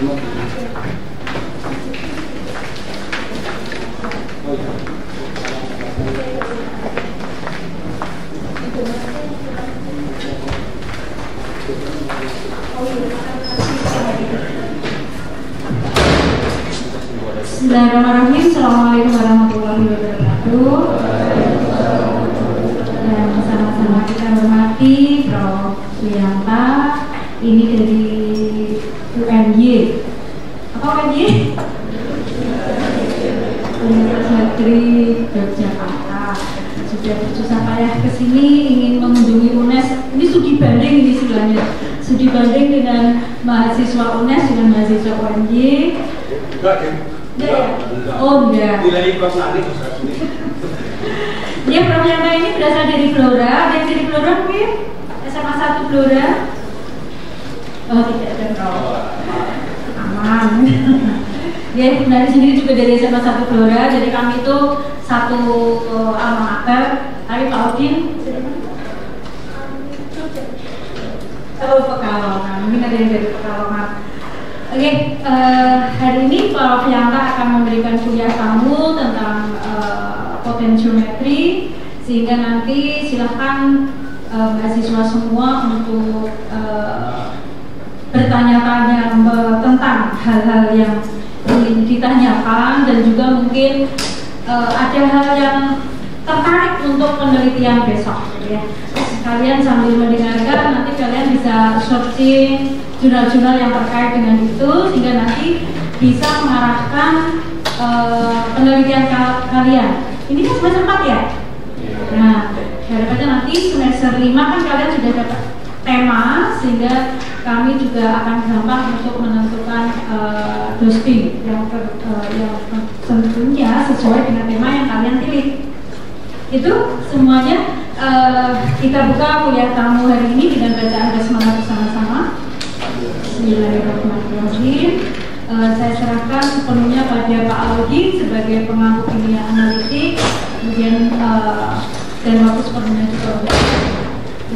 Bismillahirrahmanirrahim. Assalamualaikum warahmatullahi wabarakatuh. Dan sama-sama kita hormati Prof. Suyanta. Ini dari UNY. Apa UNY? Universitas Negeri Yogyakarta. Sudah bersusah payah ke sini ingin mengunjungi UNES. Ini studi banding ini istilahnya. Studi banding dengan mahasiswa UNES dengan mahasiswa UNY. Oh enggak. Dia Prof. Yanta ini berasal dari Blora. Ada dari Blora mungkin? SMA 1 Blora. Oh tidak ada Prof. Aman. Dia dari sendiri juga dari SMA 1 Blora. Jadi kami itu satu alma mater. Tapi Pak Udin Pekalongan. Mungkin ada yang dari Pekalongan. Oke, hari ini Prof. Yanta akan memberikan kuliah tamu tentang potensiometri, sehingga nanti silahkan mahasiswa semua untuk bertanya-tanya tentang hal-hal yang ingin ditanyakan, dan juga mungkin ada hal yang tertarik untuk penelitian besok, ya. Kalian sambil mendengarkan, nanti kalian bisa searching jurnal-jurnal yang terkait dengan itu, sehingga nanti bisa mengarahkan penelitian kalian. Ini kan semester 4 ya? Nah, harapannya nanti semester 5 kan kalian sudah dapat tema, sehingga kami juga akan gampang untuk menentukan dosing yang tentunya sesuai dengan tema yang kalian pilih. Itu semuanya. Kita buka kuliah tamu hari ini dengan bacaan basmalah bersama-sama. Bismillahirrahmanirrahim. Saya serahkan sepenuhnya pada Pak Aludin sebagai pemangku kimia analitik, kemudian dan waktu sepenuhnya juga.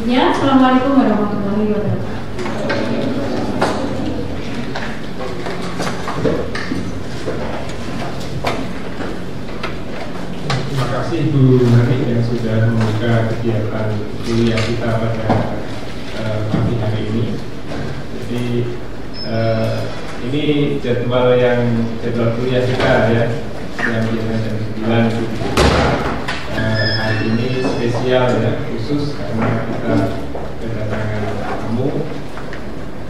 Ya, assalamualaikum warahmatullahi wabarakatuh. Terima kasih Bu Nani yang sudah membuka kegiatan kuliah kita pada pagi hari ini. Jadi ini jadwal kuliah kita ya, yang biasanya jam 9. Hari ini spesial ya, khusus karena kita kedatangan tamu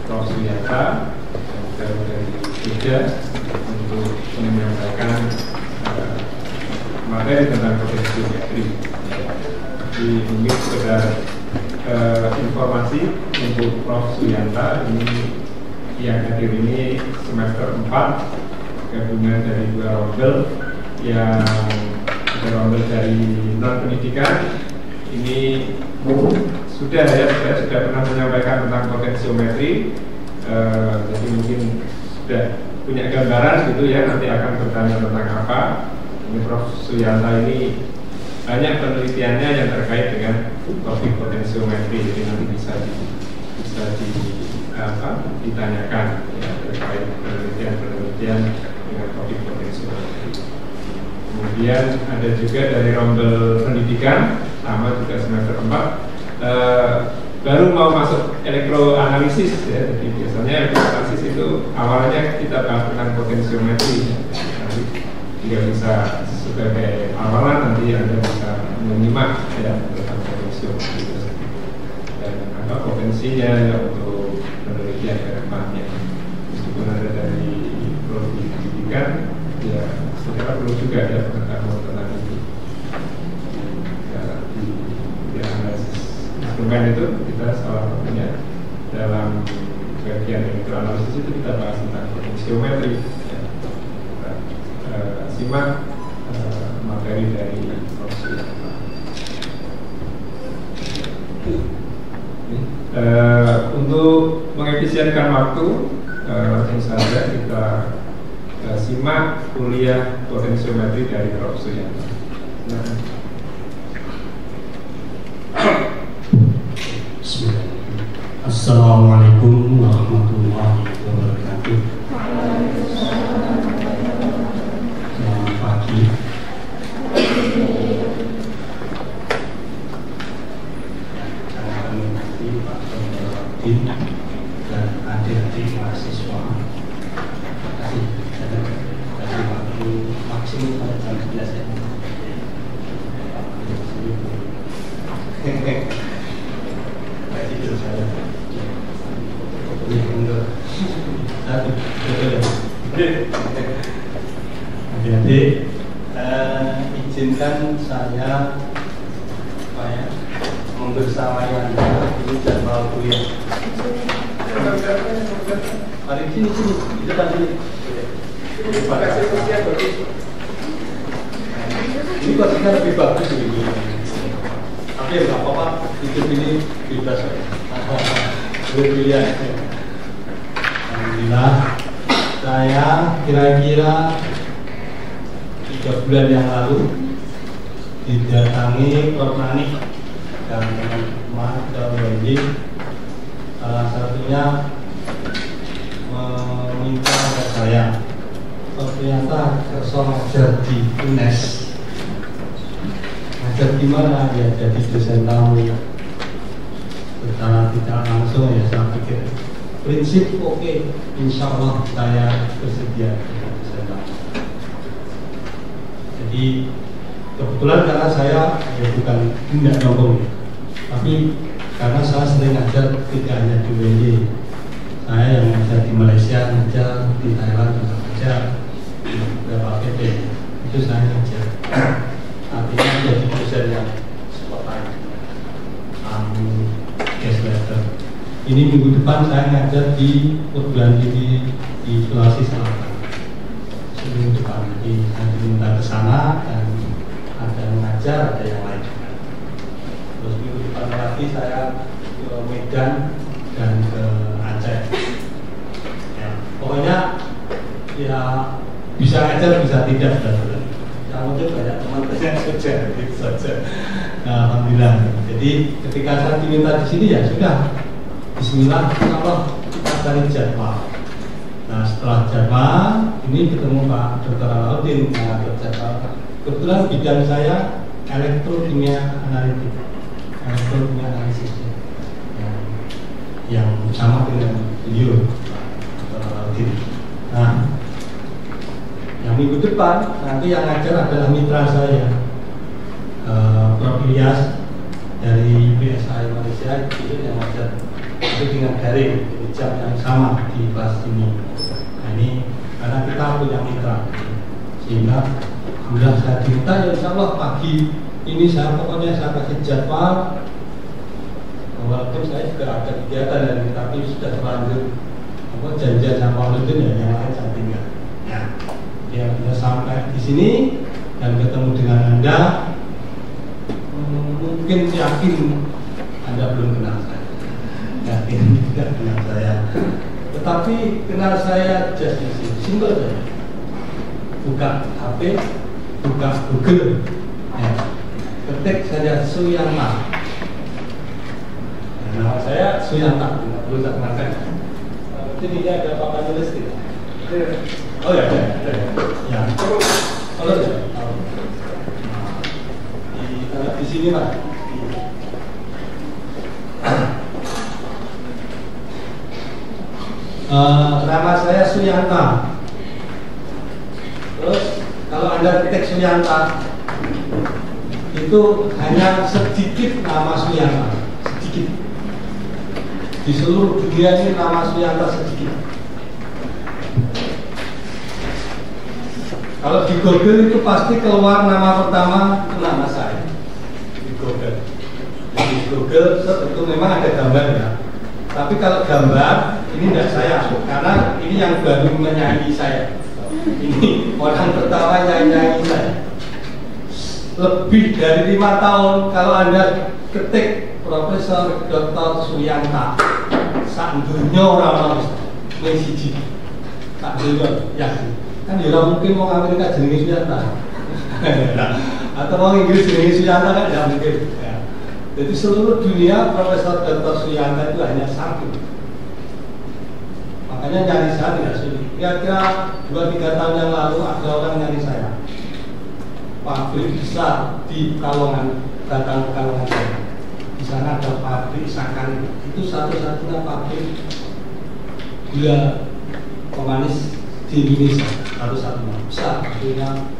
Prof. Suyanta dari Jogja untuk menyampaikan materi tentang potensiometri. Jadi mungkin sekedar informasi untuk Prof. Suyanta ini yang hadir ini semester 4, gabungan dari 2 rombel, yang ada rombel dari non pendidikan. Ini sudah pernah menyampaikan tentang potensiometri, jadi mungkin sudah punya gambaran gitu ya, nanti akan bertanya tentang apa. Ini Prof. Suyanta ini banyak penelitiannya yang terkait dengan topik potensiometri, jadi nanti bisa ditanyakan ya, terkait penelitian dengan topik potensiometri. Kemudian ada juga dari rombel pendidikan, sama juga semester 4, baru mau masuk elektroanalisis ya. Jadi biasanya elektroanalisis itu awalnya kita bahas tentang potensiometri ya. Nanti jika bisa sebagai awalan, nanti Anda bisa menyimak ya tentang potensiometri dan apa potensinya ya untuk penelitian ke depannya. Meskipun ada dari prodi pendidikan, ya secara perlu juga ya pengetahuan tentang itu. Ya, di analisis instrumen itu kita salah satunya dalam bagian elektroanalisis itu kita bahas tentang potensiometri. Ya. Kita simak materi dari Prof. Suyanta. Untuk mengefisienkan waktu, langsung saja kita simak kuliah potensiometri dari Prof. Suyanta. Assalamualaikum warahmatullahi wabarakatuh. Udin dan adik-adik mahasiswa. Terima kasih. Kasih waktu maksimum sampai jam 11 ya. Adik-adik, izinkan saya membersamai Anda ini jadwal kuliah. Mari sini, di depan sini. Ini pastinya lebih bagus ini. Tapi ya nggak apa-apa, hidup ini bebas. Berpilihan. Alhamdulillah, saya kira-kira 3 bulan yang lalu didatangi Kormani dan teman-teman ke WNJ. Salah satunya meminta ke saya, ternyata kerso ngajar di UNES. Ngajar di mana? Ya jadi dosen tamu. Secara tidak langsung ya saya pikir prinsip oke, insya Allah saya bersedia jadi dosen tamu. Jadi kebetulan karena saya ya bukan tidak ngomong, tapi karena saya sering ngajar tidak hanya di WNJ, saya yang ngajar di Malaysia, ngajar di Thailand, ngajar di beberapa PT, itu saya ngajar. Artinya jadi dosen yang seperti guest lecturer. Ini minggu depan saya ngajar di perguruan tinggi di Sulawesi Selatan. Minggu depan, jadi saya diminta ke sana dan ada yang ngajar, ada yang lain. Terus minggu depan lagi saya ke Medan dan ke Aceh. Ya, pokoknya ya bisa ngajar, bisa tidak. Yang mungkin banyak teman-teman saja, gitu saja. Nah, alhamdulillah. Jadi ketika saya diminta di sini ya sudah. Bismillah, Allah kita cari jadwal. Nah setelah jadwal ini ketemu Pak Dr. Alauddin yang ada jadwal. Kebetulan bidang saya elektrokimia analitik, elektrokimia analisis yang sama dengan beliau Dr. Alauddin. Nah yang minggu depan nanti yang ngajar adalah mitra saya, Prof. Ilyas dari BSI Malaysia, itu yang ngajar. Itu dengan daring, jadi jam yang sama di kelas ini. Nah ini karena kita punya mitra, sehingga sudah saya diminta ya insya Allah pagi ini saya pokoknya saya kasih jadwal. Walaupun saya juga ada kegiatan dan tapi sudah terlanjur janjian sama Alauddin ya, yang lain saya tinggal. Ya bisa sampai di sini dan ketemu dengan Anda, mungkin yakin Anda belum kenal saya. Yakin tidak kenal saya, tetapi kenal saya just simple saja. Buka HP, buka Google, ya. Ketik saja Suyanta. Nama saya Suyanta, tidak perlu saya kenalkan. Jadi ini ada papan tulis tidak? Oh ya, ada. Ya. Kalau di sini Pak. Nama saya Suyanta. Terus kalau Anda ketik Suyanta, itu hanya sedikit nama Suyanta, sedikit. Di seluruh dunia ini nama Suyanta sedikit. Kalau di Google itu pasti keluar nama pertama itu nama saya di Google. Di Google itu memang ada gambarnya. Tapi kalau gambar ini tidak saya, karena ini yang baru menyanyi saya. Ini orang pertama nyanyi saya. Lebih dari 5 tahun kalau Anda ketik Profesor Dr. Suyanta, sak dunya orang siji. Tak dunya ya. Kan ya mungkin mau Amerika jenenge Suyanta. Atau mau Inggris jenenge Suyanta kan tidak mungkin. Jadi seluruh dunia Profesor Dr. Suyanta itu hanya satu. Makanya nyari saya tidak sulit. Kira-kira 2-3 tahun yang lalu ada orang nyari saya. Pabrik besar di Pekalongan, datang ke Pekalongan saya. Di sana ada pabrik Sakari, itu satu-satunya pabrik gula pemanis di Indonesia, satu-satunya besar, punya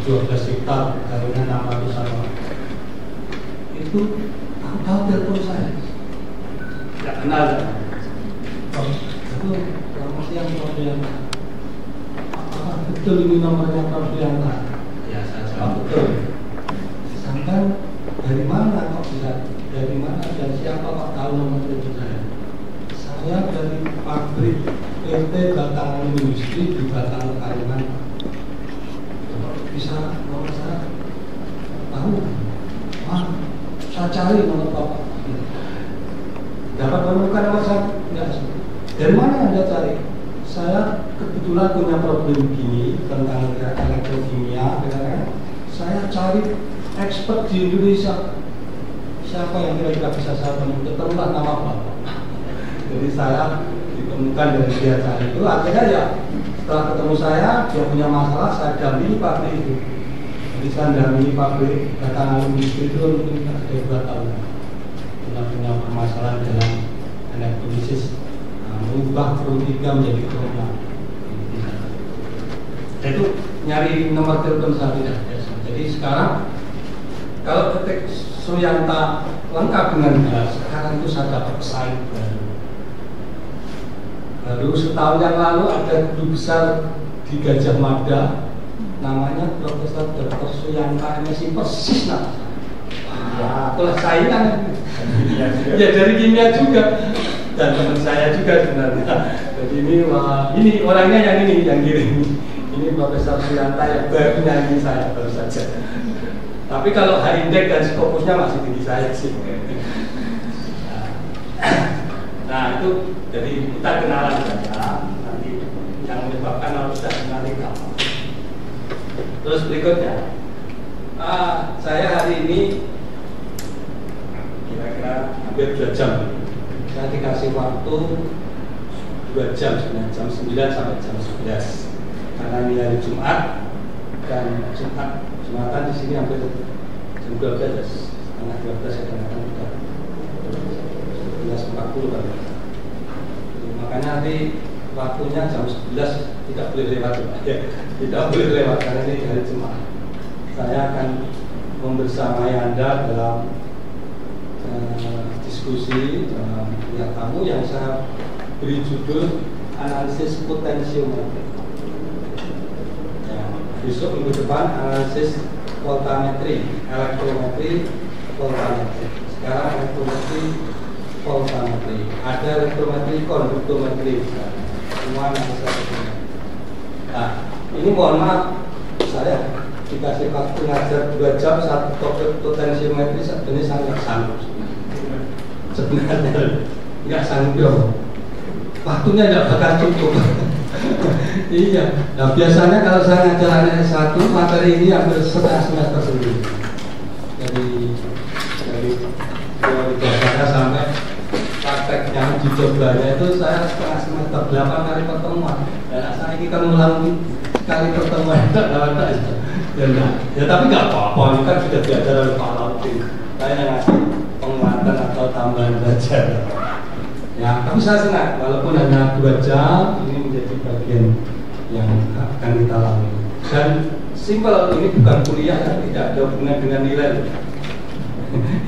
12 hektar, harganya 600 orang. Itu tahu telepon saya, tidak kenal. Itu selamat siang Prof Prianta. Apakah betul ini nomornya Prof Prianta? Ya saya jawab betul. Sampai dari mana kok bisa? Dari mana dan siapa kok tahu nomor telepon saya? Saya dari pabrik PT Batangan Industri di Batangan Kalimantan. Bisa nomor saya tahu? Saya cari nomor bapak. Dapat menemukan nomor saya? Enggak. Dari mana Anda cari? Saya kebetulan punya problem begini tentang elektrokimia. Saya cari expert di Indonesia. Siapa yang kira-kira bisa saya temukan? Ketemulah nama bapak. Jadi saya ditemukan dari dia cari itu. Akhirnya ya setelah ketemu saya, dia punya masalah, saya dampingi pabrik itu. Jadi saya dampingi pabrik Batangan Industri itu mungkin ada 2 tahun. Punya permasalahan dalam elektrolisis, mengubah Pro 3 menjadi Pro 4. Itu nyari nomor telepon saya tidak biasa. Jadi sekarang kalau ketik Suyanta lengkap dengan jelas, sekarang itu saya dapat pesaing baru setahun yang lalu ada guru besar di Gajah Mada, namanya Profesor Dr. Suyanta MSc, persis nah. Ya, kalau saingan ya dari kimia juga dan teman saya juga sebenarnya. Jadi ini orangnya yang kirim. Ini Profesor Suyanta yang baru nyanyi saya baru saja. Tapi kalau H-index dan Scopusnya masih tinggi saya sih. Nah itu jadi kita kenalan saja. Nanti yang menyebabkan harus kita kenali kamu. Terus berikutnya, saya hari ini kira-kira hampir 2 jam. Saya dikasih waktu 2 jam, jam 9 sampai jam 11. Karena ini hari Jumat dan Jumatan di sini hampir jam 12, setengah 12 ya kadang-kadang juga 11.40 kan. Makanya nanti waktunya jam 11 tidak boleh lewat ya. Tidak boleh lewat karena ini hari Jumat. Saya akan membersamai Anda dalam diskusi yang kamu yang saya beri judul analisis potensiometri. Besok minggu depan analisis voltametri, elektrometri, voltametri. Sekarang elektrometri, voltametri. Ada elektrometri, konduktometri. Semua analisa sebenarnya. Nah, ini mohon maaf, saya dikasih waktu ngajar 2 jam satu topik potensiometri sebenarnya saya nggak sanggup. Sebenarnya nggak sanggup. Waktunya nggak bakal cukup. Iya, nah biasanya kalau saya ngajar anak S1 materi ini hampir setengah semester sendiri. Dari teori dasarnya sampai praktek yang dicobanya itu saya setengah semester 8 kali pertemuan. Dan saya ini kan ulang sekali pertemuan ya tapi nggak apa-apa, ini kan sudah diajar oleh Pak Lautin. Saya yang ngasih penguatan atau tambahan belajar. Ya, tapi saya senang walaupun hanya 2 jam ini menjadi bagian yang akan kita lalui. Dan simpel, ini bukan kuliah, tidak ada hubungan dengan nilai.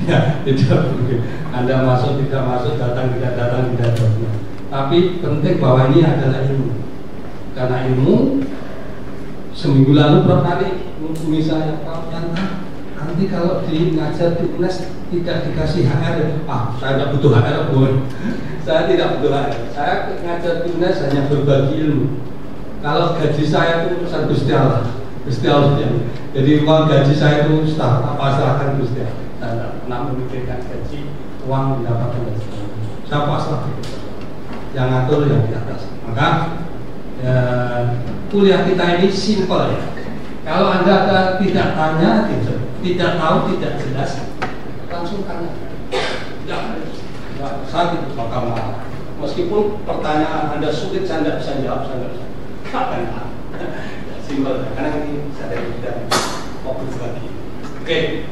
Ya, tidak mungkin. Anda masuk, tidak masuk, datang, tidak datang, tidak ada. Tapi penting bahwa ini adalah ilmu. Karena ilmu, seminggu lalu Prof Nari menghubungi saya, Pak Yanta, nanti kalau di ngajar di UNES tidak dikasih HR, saya tidak butuh HR, saya tidak butuh HR. Saya ngajar di UNES hanya berbagi ilmu. Kalau gaji saya itu urusan Gusti Allah, jadi uang gaji saya itu serahkan Gusti Allah. Saya tidak pernah memikirkan gaji, uang didapatkan dari saya pasrah. Yang ngatur yang di atas. Maka kuliah kita ini simpel ya. Kalau Anda tidak tanya, tidak tahu, tidak jelas, langsung tanya. Saya tidak bakal marah. Meskipun pertanyaan Anda sulit, saya tidak bisa jawab, saya tidak bisa. Simpel, karena ini saya tidak fokus lagi. Oke.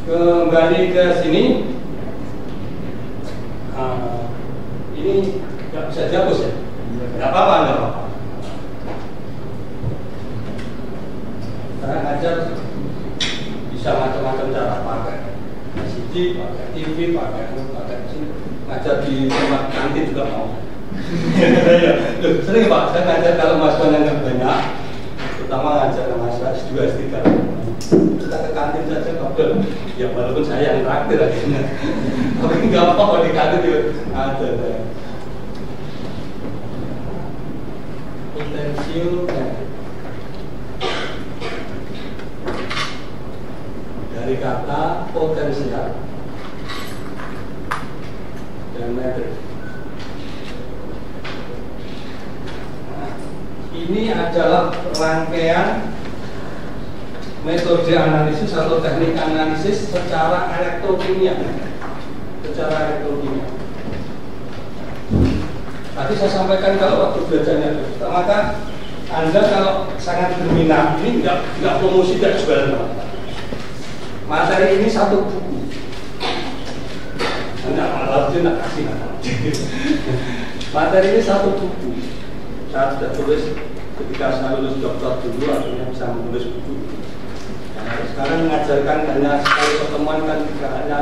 Kembali ke sini. Ini nggak bisa dihapus ya? Nggak apa-apa, nggak apa-apa. Saya ngajar bisa macam-macam cara, pakai CD, pakai TV, pakai ngajar di tempat kantin juga mau. Sering Pak, saya ngajar kalau mahasiswanya nggak banyak, terutama ngajar mahasiswa S2, S3. Kita ke kantin saja kabel, ya walaupun saya yang traktir akhirnya, tapi nggak apa-apa di kantin juga ada. Potensial dari kata potensial dan metrik. Nah, ini adalah rangkaian metode analisis atau teknik analisis secara elektrokimia. Tadi saya sampaikan kalau waktu belajarnya, maka Anda kalau sangat berminat, ini nggak promosi dan jualan teman-teman. Materi ini satu buku. Anda malah tidak kasih nama. Materi ini satu buku. Saya sudah tulis ketika saya lulus doktor dulu, akhirnya bisa menulis buku. Nah, sekarang mengajarkan hanya sekali pertemuan kan tidak hanya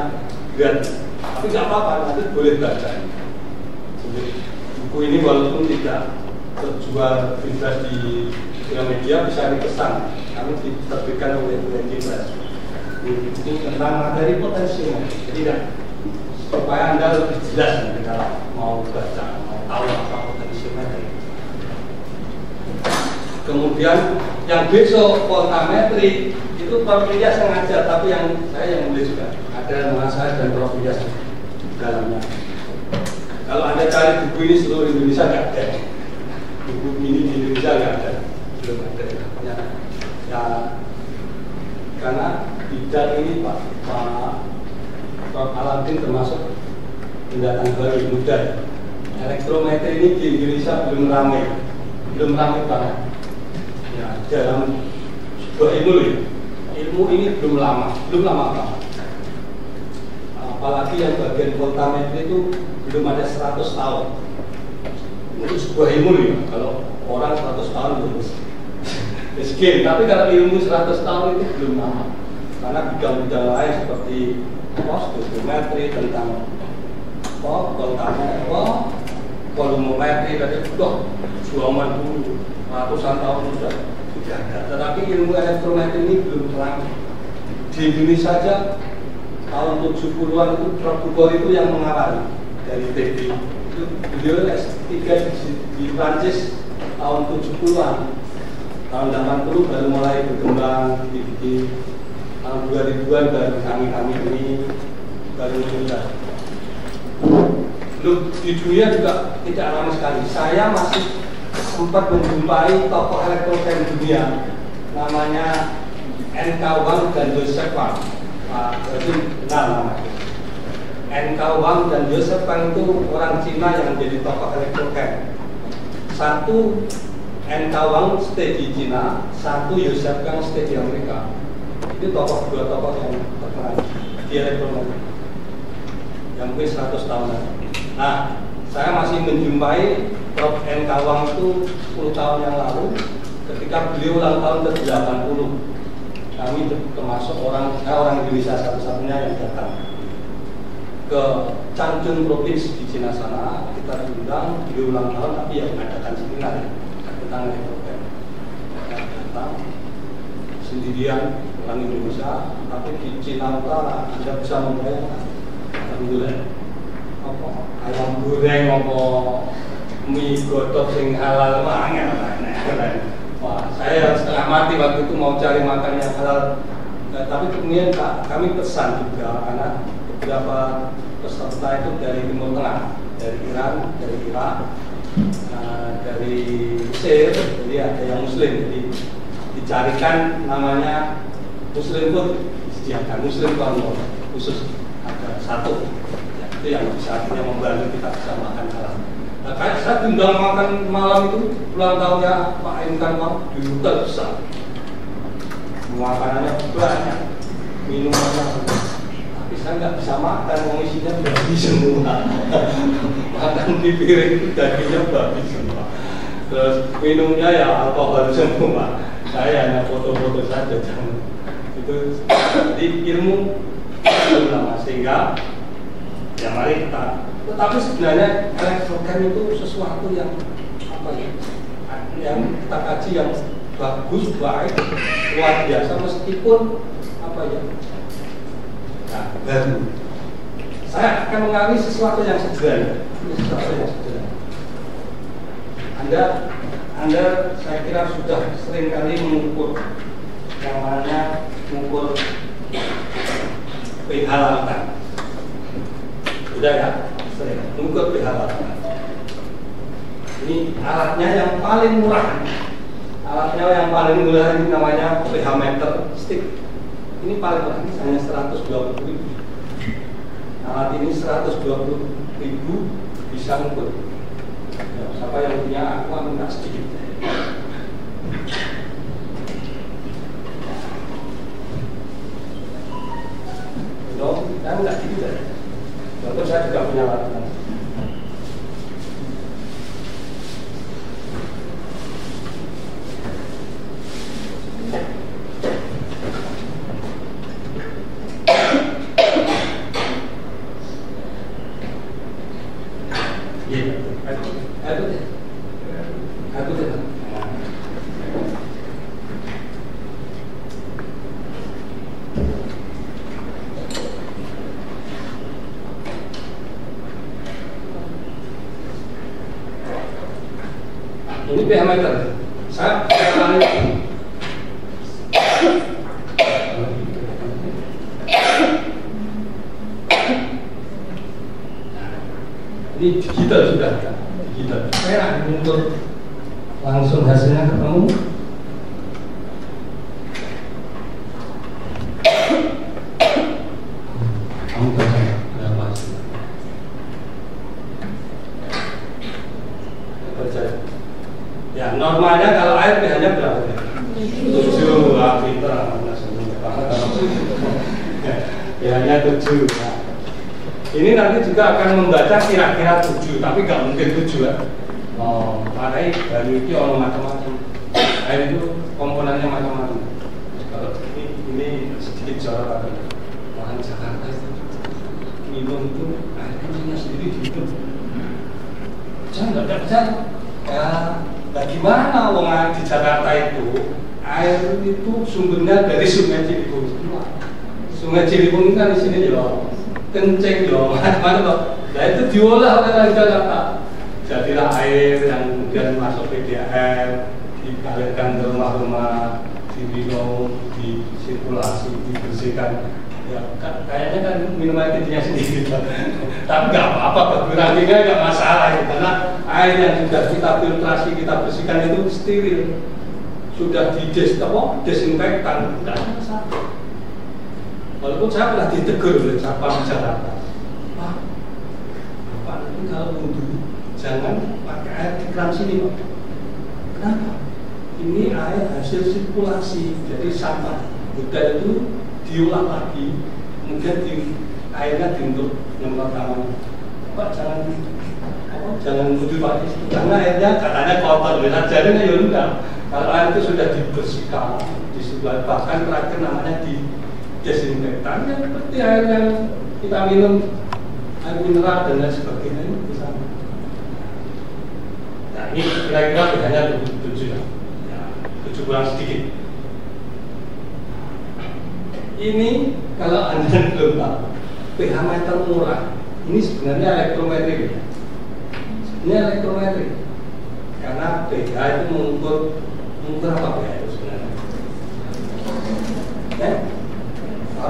gratis. Tapi nggak apa-apa, nanti boleh baca. Buku ini walaupun tidak terjual bebas di media, bisa dipesan. Kami diterbitkan oleh UNJ Press. Ini tentang materi potensial. Jadi supaya Anda lebih jelas kalau mau baca, mau tahu apa potensial materi. Kemudian yang besok voltametri itu Prof. Ilyas yang ngajar, tapi saya yang nulis juga. Ada nama saya dan Prof. Ilyas dalamnya. Kalau Anda cari buku ini seluruh Indonesia nggak ada. Buku ini di Indonesia nggak ada, belum ada. Ya, karena bidang ini Pak Aladin termasuk pendatang baru muda. Elektrometri ini di Indonesia belum ramai banget. Ya, dalam sebuah ilmu ini belum lama banget. Apalagi yang bagian voltametri itu belum ada 100 tahun. Itu sebuah ilmu ya. Kalau orang 100 tahun belum miskin, tapi kalau ilmu 100 tahun itu belum lama. Karena bidang-bidang lain seperti stoichiometri tentang voltametri, volumemetri tadi sudah zaman dulu ratusan tahun sudah tidak ada. Tetapi ilmu elektrometri ini belum terang. Di Indonesia saja tahun 70-an itu Prof. Bugol itu yang mengawali dari TB. Itu beliau S3 di Prancis tahun 70-an. Tahun 80 baru mulai berkembang di tahun 2000-an baru kami ini baru mulai. Di dunia juga tidak lama sekali. Saya masih sempat menjumpai tokoh elektronik dunia namanya N.K. Wang dan Joseph Wang. Itu benar namanya. N.K. Wang dan Joseph Wang itu orang Cina yang menjadi tokoh elektronik. Satu N.K. Wang stay di Cina, satu Joseph Wang stay di Amerika. Itu dua tokoh yang terkenal di elektronik yang mungkin 100 tahun lalu. Nah, saya masih menjumpai Prof. N.K. Wang itu 10 tahun yang lalu ketika beliau ulang tahun ke-80. Kami termasuk orang Indonesia satu-satunya yang datang ke Changchun provinsi di Cina sana. Kita diundang, beliau ulang tahun, tapi yang mengadakan seminar tentang elektronik. Datang sendirian orang Indonesia, tapi di Cina Utara Anda bisa membayangkan, alhamdulillah, ayam goreng apa mie godok sing halal banget. Wah, saya setengah mati waktu itu mau cari makan yang halal. Tapi kemudian kami pesan juga karena beberapa peserta itu dari Timur Tengah, dari Iran, dari Irak, dari Mesir, jadi ada yang Muslim, jadi dicarikan namanya Muslim pun disediakan, Muslim Congo khusus ada satu. Itu yang bisa akhirnya membantu kita bisa makan halal. Nah, kayak saya diundang makan malam itu ulang tahunnya Pak N.K. Wang di hotel besar. Makanannya banyak, minumannya saya nggak bisa makan, isinya babi semua. Makan di piring itu dagingnya babi semua. Terus minumnya ya alkohol semua. Saya hanya foto-foto saja, jangan itu di ilmu lama sehingga ya mari kita. Tetapi sebenarnya elektrogen itu sesuatu yang apa ya? Yang kita kaji yang bagus, baik, luar biasa meskipun apa ya? Nah, baru. Saya akan mengalami sesuatu yang sederhana. Sesuatu yang sederhana. Anda saya kira sudah sering kali mengukur yang namanya mengukur pH lautan. Sudah ya, sering mengukur pH lautan. Ini alatnya yang paling murah. Alatnya yang paling murah ini namanya pH meter stick. Ini paling murah, ini hanya 120.000. Alat ini 120.000 bisa mengukur. Ya, siapa yang punya aku minta sedikit. Kan enggak gitu ya. Contoh saya juga punya alat. Ini pH meter. Saya kali ini digital sudah, digital. Saya untuk langsung hasilnya ketemu. Kamu baca berapa hasil? Ya normalnya kalau air pH-nya berapa? 7, lah pinter pH-nya 7. Nah, ini nanti juga akan membaca kira-kira 7, tapi nggak mungkin 7 ya. Oh, makanya dari itu orang macam-macam. Air itu komponennya macam-macam. Kalau ini sedikit jarak lahan Jakarta itu minum itu air kencingnya sendiri dihitung. Jangan nggak ada jarak. Ya. Nah gimana wong di Jakarta itu air itu sumbernya dari Sungai Ciliwung semua. Sungai Ciliwung kan di sini loh, kencing loh, mana loh. Nah itu diolah oleh warga Jakarta. Jadilah air yang kemudian masuk PDAM, dialirkan ke rumah-rumah, diminum, disirkulasi, dibersihkan. Ya kayaknya kan minum air kencingnya sendiri. Tapi nggak apa-apa, berkurangnya nggak masalah ya, karena air yang sudah kita filtrasi, kita bersihkan itu steril, sudah didesinfektan, nggak ada masalah. Walaupun saya pernah ditegur oleh Satpam Jakarta, Pak, Bapak nanti kalau wudhu jangan pakai air di keran sini, Pak. Kenapa? Ini air hasil sirkulasi, jadi sampah budaya itu diolah lagi, kemudian airnya dibentuk nomor tangan. Pak jangan wudhu pakai itu, karena airnya katanya kotor. Jadi ya enggak. Kalau air itu sudah dibersihkan, disebar, bahkan terakhir namanya di desinfektan, yang seperti air yang kita minum, air mineral dan lain sebagainya ini bisa. Nah ini kira-kira bedanya 7 ya, 7 kurang sedikit. Ini kalau Anda belum tahu, pH meter murah ini sebenarnya elektrometrik. Sebenarnya elektrometrik karena pH itu mengukur apa pH itu sebenarnya? Ya,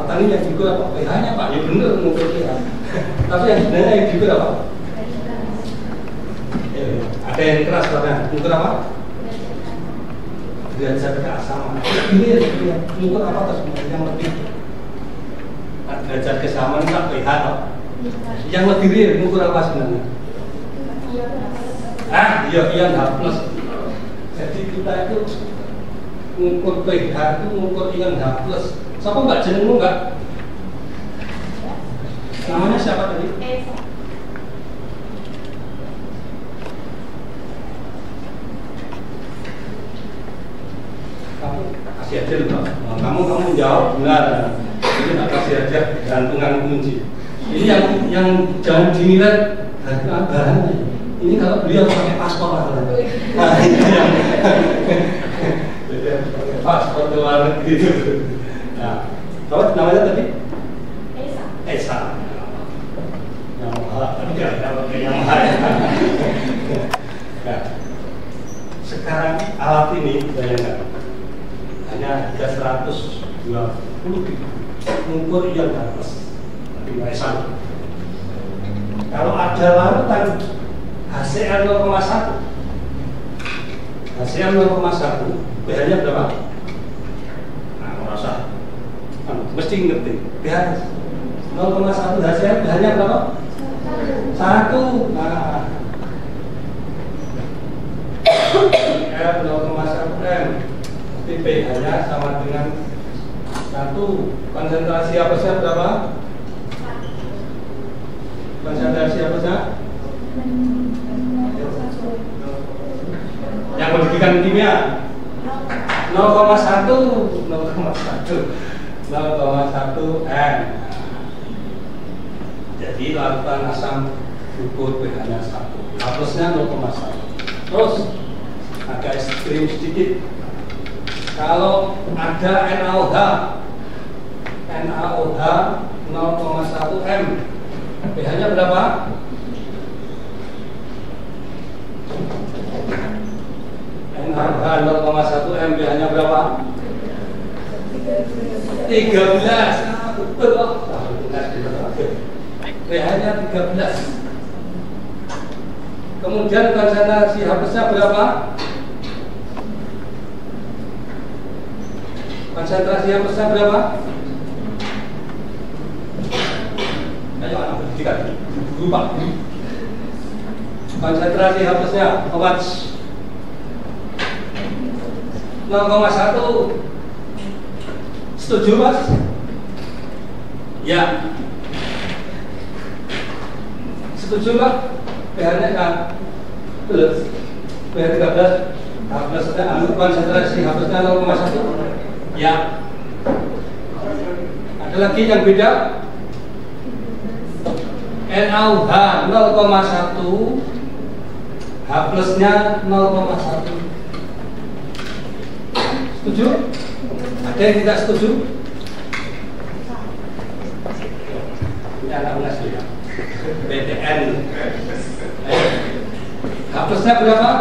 tadi yang diukur apa pH-nya Pak? Ya benar mengukur pH. Tapi yang sebenarnya yang diukur apa? Ya, ada yang keras karena mengukur apa? Derajat keasaman. Ini ya, mengukur apa sebenarnya yang lebih? Derajat keasaman tak pH atau? Yang lebih real mengukur apa sebenarnya? Ion H+. Jadi kita itu mengukur pH itu mengukur ion H+. Siapa mbak jenengmu mbak? Namanya siapa tadi? Esa. Kamu kasih aja loh. Kamu jawab benar. Ini tak kasih aja gantungan kunci. Ini yang jangan dinilai bahannya. Ini kalau beliau pakai paspor lah. Nah, ini yang pakai paspor ke luar negeri itu. Nah, apa namanya tadi? Esa. Esa. Yang mahal, enggak pakai yang mahal. Nah, sekarang alat ini bayangkan hanya harga 120.000, mengukur yang atas, tapi nggak sama. Kalau ada larutan HCl 0,1, HCl 0,1, pH-nya berapa? Nah, merasa, mesti ngerti, pH 0,1 HCl, pH-nya berapa? 1. Nah, HCl 0,1 M, pH-nya sama dengan 1. Konsentrasi apesnya berapa? Konsentrasi apesnya? Yang pendidikan kimia 0,1 M. Jadi larutan asam ukur pH-nya 1, apesnya 0,1. Terus agak ekstrim sedikit. Kalau ada NaOH 0,1 M, pH-nya berapa? NaOH 0,1 M, pH-nya berapa? 13. Betul. pH-nya 13. Kemudian konsentrasi hapusnya berapa? Konsentrasi hapusnya berapa? Ayo anak berikan, lupa. Konsentrasi hapusnya obat 0,1. Setuju Mas? Ya. Setuju Pak? pH-nya kan plus pH 13. Hapusnya konsentrasi hapusnya 0,1. Ya. Ada lagi yang beda? NaOH 0,1, H plusnya 0,1. Setuju? Ada yang tidak setuju? Ini anak unas ya. PTN. H plusnya berapa?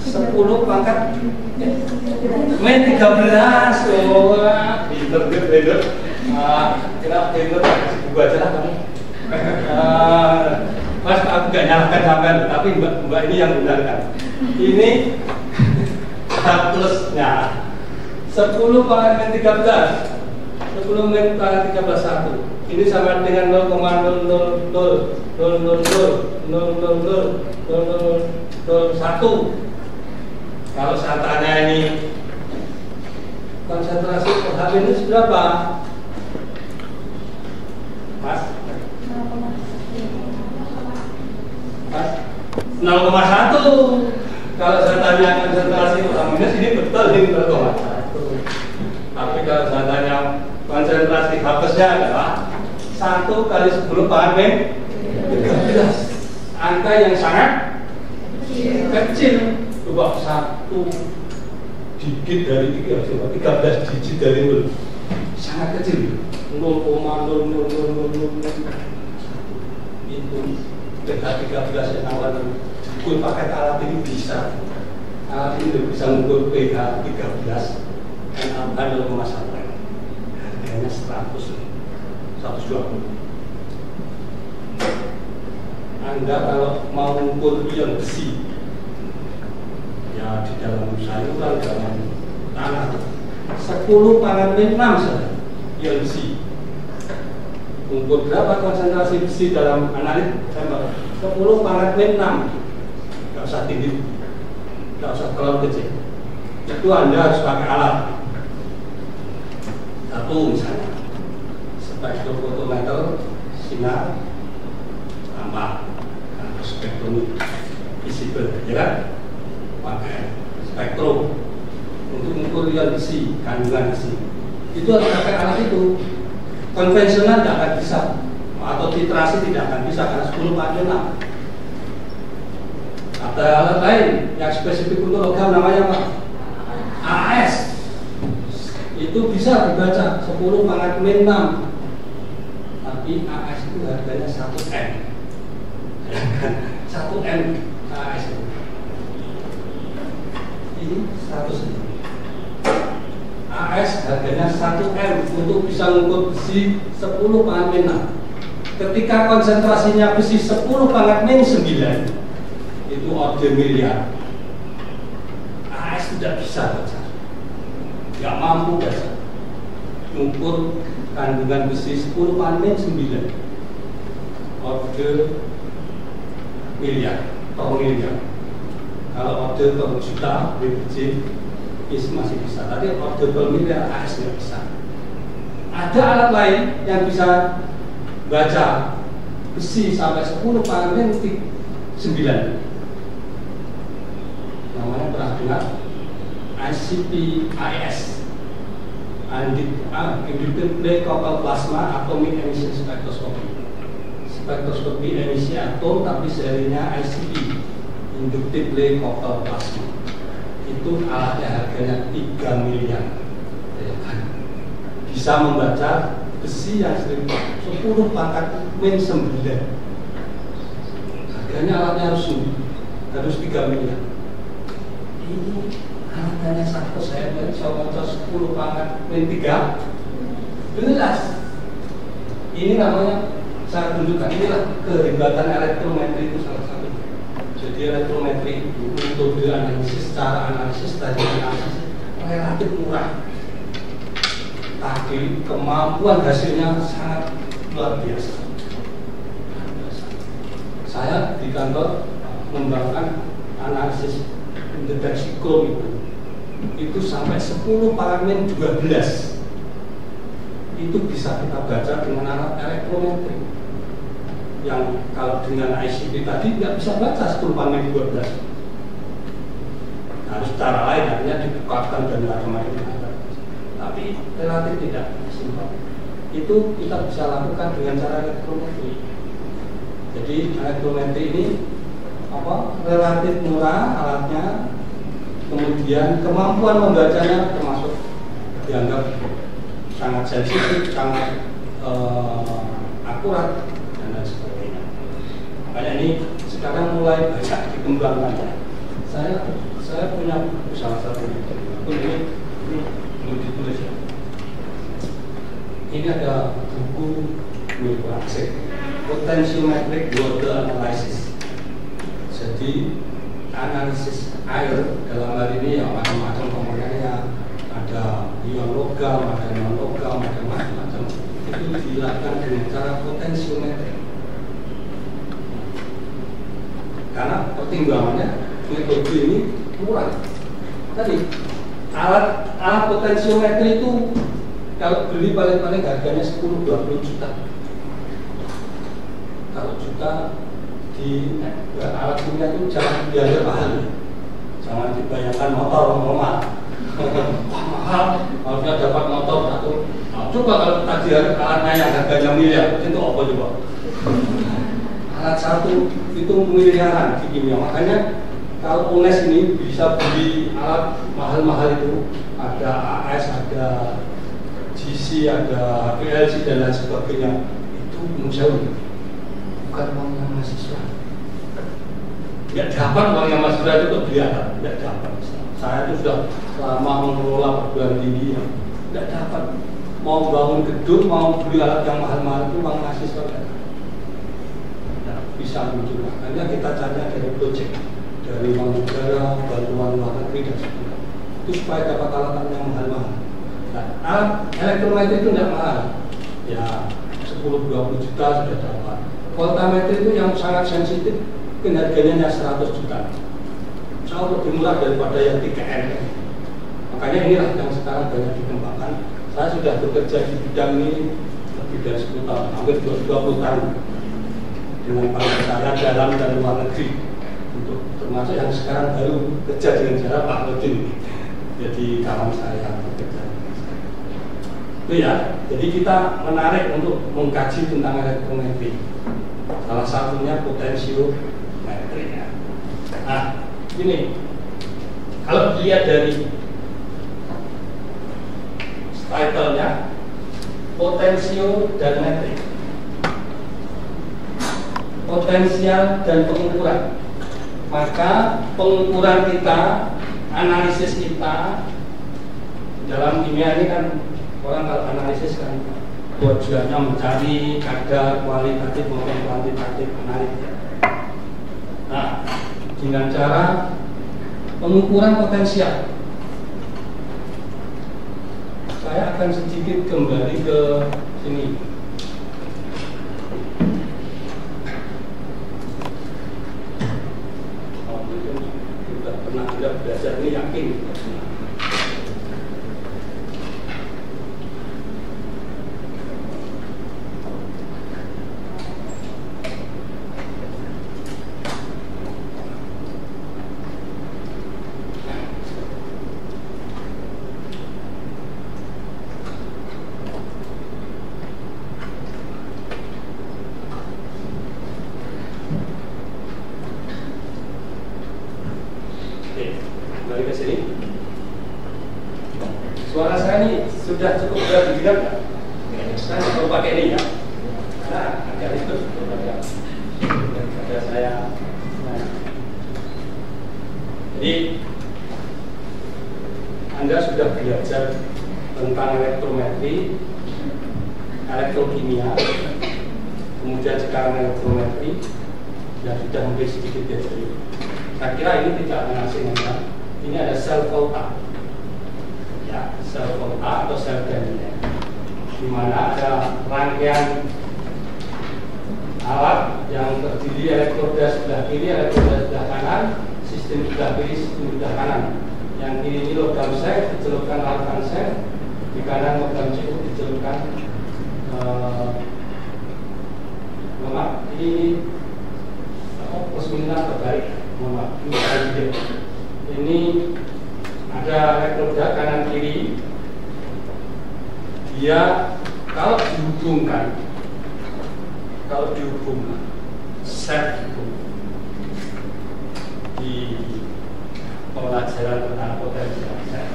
10 pangkat min 13. Oh, pinter. Kira pinter, kasih buku aja lah kamu. Mas, aku gak nyalahkan sampean, tapi mbak ini yang benarkan. Ini H plusnya 10 pangkat min 13. 10 min pangkat 13 1. Ini sama dengan 0,0000000000001. Kalau saya tanya ini konsentrasi pH minus berapa? Mas? Mas? 0,1. Kalau saya tanya konsentrasi pH minus ini betul ini 0,1. Tapi kalau saya tanya konsentrasi hapusnya adalah 1 kali 10 pangkat min 13. Angka yang sangat kecil. Coba 1 digit dari 13 digit dari 0 sangat kecil, 0,0000001 itu pH 13 yang awal ukur pakai alat ini bisa. Alat ini bisa mengukur pH 13 dan angka 0,1 harganya 120. Anda kalau mau mengukur ion besi ya di dalam sayuran, dalam tanah 10 pangkat min 6 saja ion besi. Ukur berapa konsentrasi besi dalam analit? 10 pangkat min 6. Tidak usah tinggi, tidak usah terlalu kecil. Itu Anda harus pakai alat. satu misalnya spektrofotometer sinar tambah spektrum visible, ya kan? Pakai spektrum untuk mengukur ion besi, kandungan besi. Itu harus pakai alat itu. Konvensional tidak akan bisa, atau titrasi tidak akan bisa karena 10/6. Ada alat lain yang spesifik untuk logam namanya apa? AS. Itu bisa dibaca 10/6. Tapi AS itu harganya 1M. 1M AS itu. Ini 100. AS harganya 1M untuk bisa mengukur besi 10/6. Ketika konsentrasinya besi 10/9 itu order miliar. AS tidak bisa baca, nggak mampu baca mengukur kandungan besi 10/9 order miliar per miliar. Kalau order per juta BPJ itu masih bisa, tapi order per miliar AS nggak bisa. Ada alat lain yang bisa baca besi sampai 10/9. Namanya pernah dengar ICP-IS, Inductive Plate Coupled Plasma Atomic Emission Spectroscopy. Spektroskopi emisi atom tapi serinya ICP, Inductive Plate Coupled Plasma. Itu alatnya harganya 3 miliar. Bisa membaca besi yang 10/9. Harganya alatnya harus 3 miliar. Ini harganya satu saya baca 10/3. Jelas. Ini namanya, saya tunjukkan, inilah kehebatan elektrometri itu salah satu. Jadi elektrometri itu metode analisis, cara analisis, tadi analisis relatif murah. Tapi kemampuan hasilnya sangat luar biasa. Saya di kantor mengembangkan analisis deteksi krom itu sampai 10/12. Itu bisa kita baca dengan alat elektrometri. Yang kalau dengan ICP tadi nggak bisa baca 10/12. Harus cara lain, artinya dibukakan dan macam-macam. Tapi relatif tidak simpel. Itu kita bisa lakukan dengan cara elektrometri. Jadi elektrometri ini relatif murah alatnya, kemudian kemampuan membacanya termasuk dianggap sangat sensitif, sangat akurat dan lain sebagainya. Makanya ini sekarang mulai banyak dikembangkan. Saya punya salah satu ini belum ditulis ya. Ini ada buku milik Praxis, Potentiometric Water Analysis. Jadi analisis air dalam hal ini ya macam-macam komponennya, ada ion logam, ada non logam, ada macam-macam. Itu dilakukan dengan cara potentiometri. Karena pertimbangannya metode ini murah. Tadi alat potentiometri itu kalau beli paling-paling harganya 10-20 juta. Kalau juta di alat kimia itu jangan dianggap mahal. Jangan dibayangkan motor normal. Wah mahal, harusnya dapat motor satu. Nah, coba kalau tadi alatnya yang harganya miliar, itu apa coba? Alat satu itu miliaran di kimia. Makanya kalau UNES ini bisa beli alat mahal-mahal itu, ada AS, ada GC, ada PLC dan lain sebagainya, itu menjauh. Bukan uangnya mahasiswa. Tidak dapat uangnya mahasiswa itu kelihatan, tidak dapat. Saya itu sudah lama mengelola perguruan tinggi, tidak dapat. Mau bangun gedung, mau beli alat yang mahal-mahal itu uang mahasiswa tidak bisa muncul. Makanya kita cari dari proyek, dari uang negara, bantuan luar negeri dan sebagainya. Itu supaya dapat alat yang mahal-mahal. Nah, alat elektrometri itu tidak mahal. Ya 10-20 juta sudah dapat. Voltametri itu yang sangat sensitif, harganya 100 juta. Jauh lebih murah daripada yang 3M. Makanya inilah yang sekarang banyak dikembangkan Saya sudah bekerja di bidang ini lebih dari 10 tahun, hampir 20 tahun dengan partner saya dalam dan luar negeri, untuk termasuk yang sekarang baru kerja dengan cara Pak Nurdin, jadi kawan saya bekerja dengan saya. Itu ya, jadi kita menarik untuk mengkaji tentang elektrometri. Salah satunya potensiometri ya. Nah, ini kalau dilihat dari title-nya, potensio dan metrik, potensial dan pengukuran. Maka pengukuran kita, analisis kita dalam kimia ini kan, orang kalau analisis kan tujuannya mencari kadar kualitatif maupun kuantitatif analitik. Nah, dengan cara pengukuran potensial, saya akan sedikit kembali ke sini. Mungkin sudah pernah tidak belajar ini, yakin. Kembali ke sini. Suara saya ini sudah cukup berat didengar nggak? Saya perlu pakai ini ya. Nah, agak ribet daripada saya. Nah. Jadi Anda sudah belajar tentang elektrometri, elektrokimia, kemudian sekarang elektrometri, dan sudah mungkin sedikit teori. Saya kira ini tidak mengasingkan. Ini ada sel volta, ya, sel volta atau sel Gaussian, di mana ada rangkaian alat yang terdiri elektroda sebelah kiri, elektroda sebelah kanan, sistem sebelah kiri, sistem sebelah kanan. Yang kiri ini logam sel, dicelupkan argon sel, di kanan logam cukup dicelupkan ini plus minus terbalik. Ini ada elektroda kanan kiri. Dia kalau dihubungkan set itu di pelajaran tentang potensial set,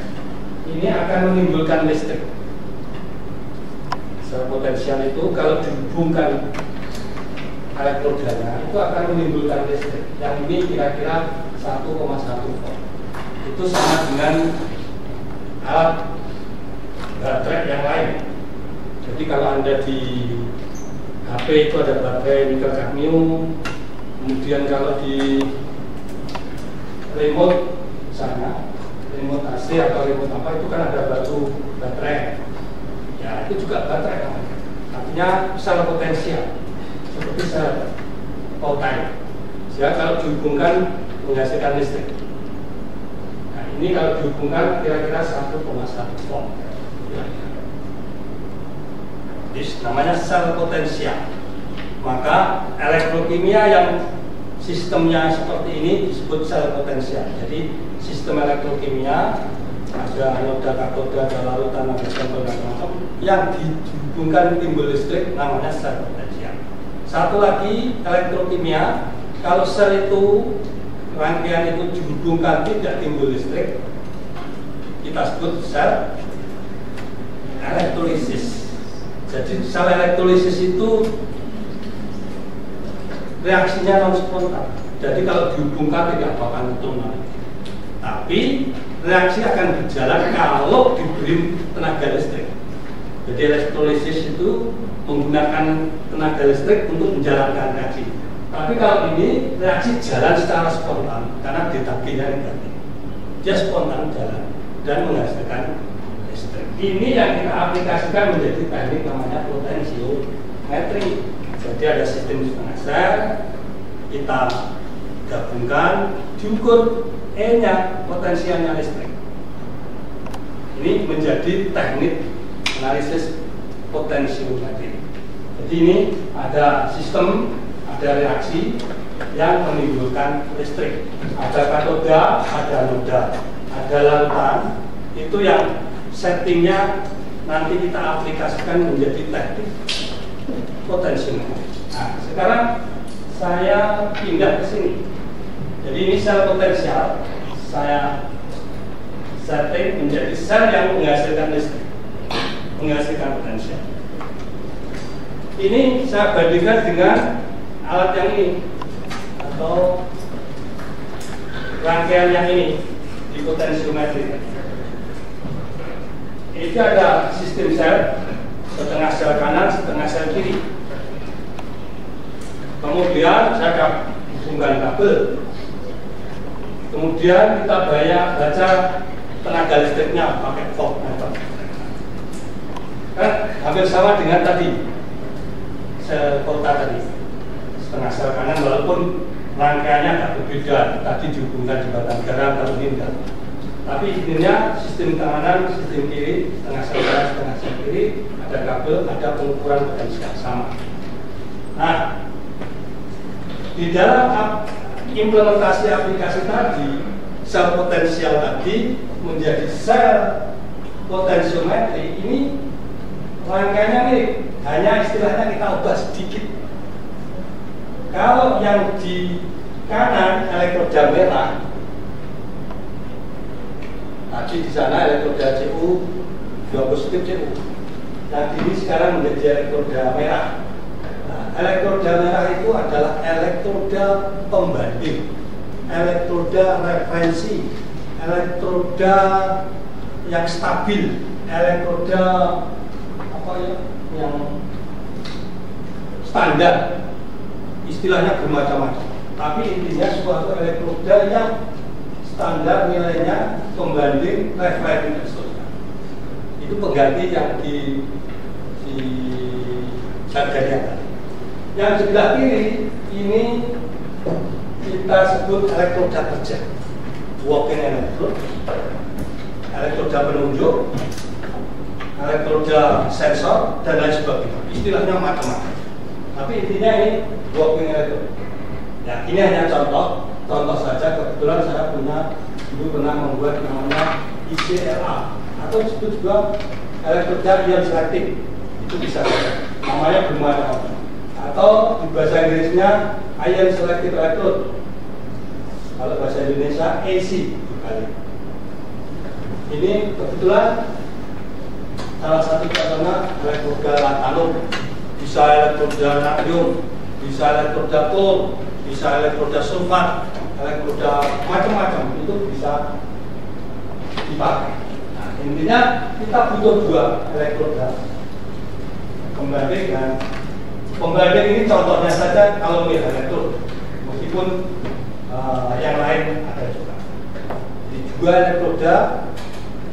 ini akan menimbulkan listrik. Sel potensial itu kalau dihubungkan elektrodanya itu akan menimbulkan listrik. Yang ini kira-kira 1,1 volt. Itu sama dengan alat baterai yang lain. Jadi kalau Anda di HP itu ada baterai nikel kadmium, kemudian kalau di remote sana, remote AC atau remote apa itu kan ada batu baterai. Ya, itu juga baterai. Artinya sel potensial seperti sel voltaik. Sehingga kalau dihubungkan menghasilkan listrik. Nah, ini kalau dihubungkan kira-kira 1,1 volt. Ini namanya sel potensial. Maka elektrokimia yang sistemnya seperti ini disebut sel potensial. Jadi sistem elektrokimia ada anoda, katoda, ada larutan, ada sampel dan macam yang dihubungkan timbul listrik namanya sel potensial. Satu lagi elektrokimia, kalau sel itu rangkaian itu dihubungkan tidak timbul listrik, kita sebut sel elektrolisis. Jadi sel elektrolisis itu reaksinya non spontan. Jadi kalau dihubungkan tidak akan tunnel. Tapi reaksi akan berjalan kalau diberi tenaga listrik. Jadi elektrolisis itu menggunakan tenaga listrik untuk menjalankan reaksi. Tapi kalau ini reaksi jalan secara spontan karena detakinya negatif. Dia spontan jalan dan menghasilkan listrik. Ini yang kita aplikasikan menjadi teknik namanya potensiometri. Jadi ada sistem setengah sel, kita gabungkan, diukur E-nya, potensialnya listrik. Ini menjadi teknik analisis potensiometri. Jadi ini ada sistem, ada reaksi yang menimbulkan listrik. Ada katoda, ada noda, ada larutan. Itu yang settingnya nanti kita aplikasikan menjadi teknik potensiometri. Nah, sekarang saya pindah ke sini. Jadi ini sel potensial, saya setting menjadi sel yang menghasilkan listrik, menghasilkan potensial. Ini saya bandingkan dengan alat yang ini atau rangkaian yang ini di potensiometri. Ini ada sistem sel, setengah sel kanan, setengah sel kiri. Kemudian saya hubungkan kabel. Kemudian kita baca tenaga listriknya pakai voltmeter. Kan hampir sama dengan tadi sel volta tadi, setengah sel kanan, walaupun rangkaiannya agak berbeda. Tadi dihubungkan jembatan garam, kalau ini enggak. Tapi intinya sistem kanan, sistem kiri, setengah sel kanan, setengah sel kiri, ada kabel, ada pengukuran potensial sama. Nah, di dalam implementasi aplikasi tadi, sel potensial tadi menjadi sel potensiometri ini rangkaiannya mirip, hanya istilahnya kita ubah sedikit. Kalau yang di kanan elektroda merah, tadi di sana elektroda Cu 2 positif Cu, yang ini sekarang menjadi elektroda merah. Nah, elektroda merah itu adalah elektroda pembanding, elektroda referensi, elektroda yang stabil, elektroda apa ya, yang standar. Istilahnya bermacam-macam, tapi intinya suatu elektroda yang standar nilainya, pembanding, referensi dan seterusnya. Itu pengganti yang di harganya. Yang sebelah kiri ini kita sebut elektroda kerja, working electrode, elektroda penunjuk, elektroda sensor, dan lain sebagainya. Istilahnya macam-macam. Tapi intinya ini working electrode. Ya, ini hanya contoh saja. Kebetulan saya dulu pernah membuat namanya ICLA atau disebut juga elektroda ion selektif. Itu bisa saja. Namanya bermacam-macam. Atau di bahasa Inggrisnya ion selective electrode. Kalau bahasa Indonesia AC dibalik. Ini kebetulan salah satu contohnya elektroda latanum, bisa elektroda natrium, bisa elektroda klor, bisa elektroda sulfat, elektroda macam-macam itu bisa dipakai. Nah, intinya kita butuh 2 elektroda pembanding, dan pembanding ini contohnya saja kalau melihat elektrod, meskipun yang lain ada juga. Jadi 2 elektroda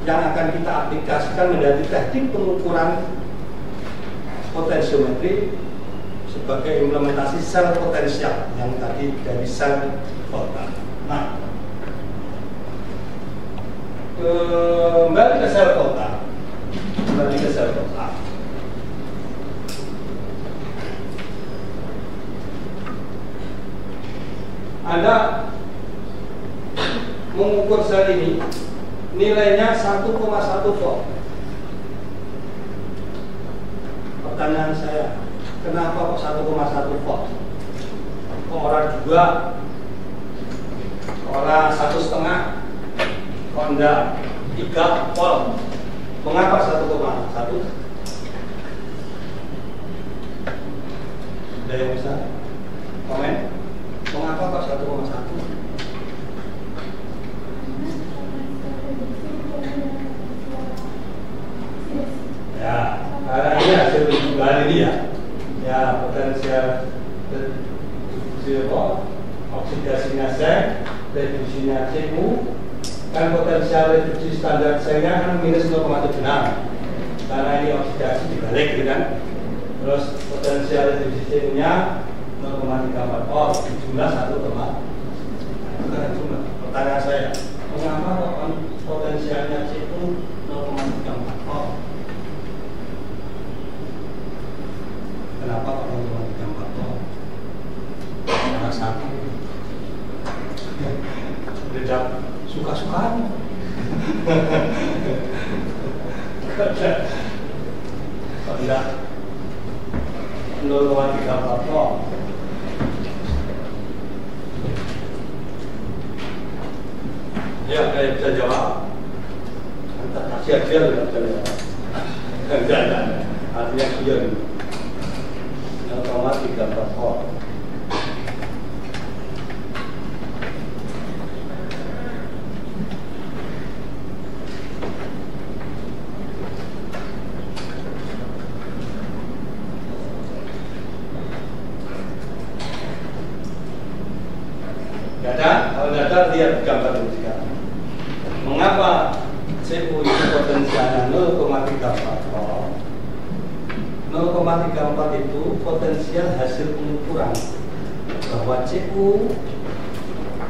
yang akan kita aplikasikan menjadi teknik pengukuran potensiometri sebagai implementasi sel potensial yang tadi dari sel volta. Nah, kembali ke sel volta. Anda mengukur sel ini nilainya 1,1 volt. Pertanyaan saya, kenapa kok 1,1 volt? Orang juga, orang 1,5, Honda 3 volt. Mengapa 1,1? Ada yang bisa komen? Mengapa kok 1,1? Ya, karena ini hasil penjualan ini ya. Ya, potensial oksidasinya seng, reduksinya Cu, kan potensial reduksi standar sengnya kan minus 0,76, karena ini oksidasi dibalik gitu kan. Terus potensial reduksi Cu nya 0,34 volt, jumlah 1, itu kan jumlah. Pertanyaan saya, mengapa potensialnya Cu 0,34 volt? kenapa orang tua gambar kok anak satu beda suka-sukaan. Kok enggak 0,3 kok. Ya, saya bisa jawab. Kasih hadiah nggak bisa jawab. Enggak. Artinya dia 0,3 kok. Kalau nggak ada, lihat gambar ini sekarang. Mengapa CU itu potensialnya 0,34 volt? 0,34 itu potensial hasil pengukuran bahwa CU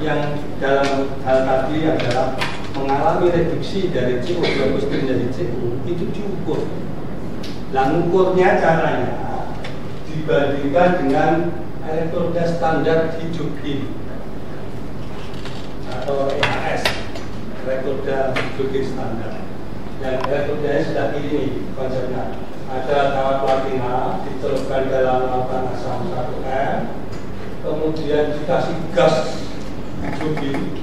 yang dalam hal tadi adalah mengalami reduksi dari CO2 menjadi CU itu diukur. Nah, ukurnya caranya dibandingkan dengan elektroda standar hidrogen atau EHS, elektroda hidrogen standar. Dan elektrodanya sudah ini konsepnya. Ada kawat platina dicelupkan dalam lautan asam 1M, kemudian dikasih gas hidrogen,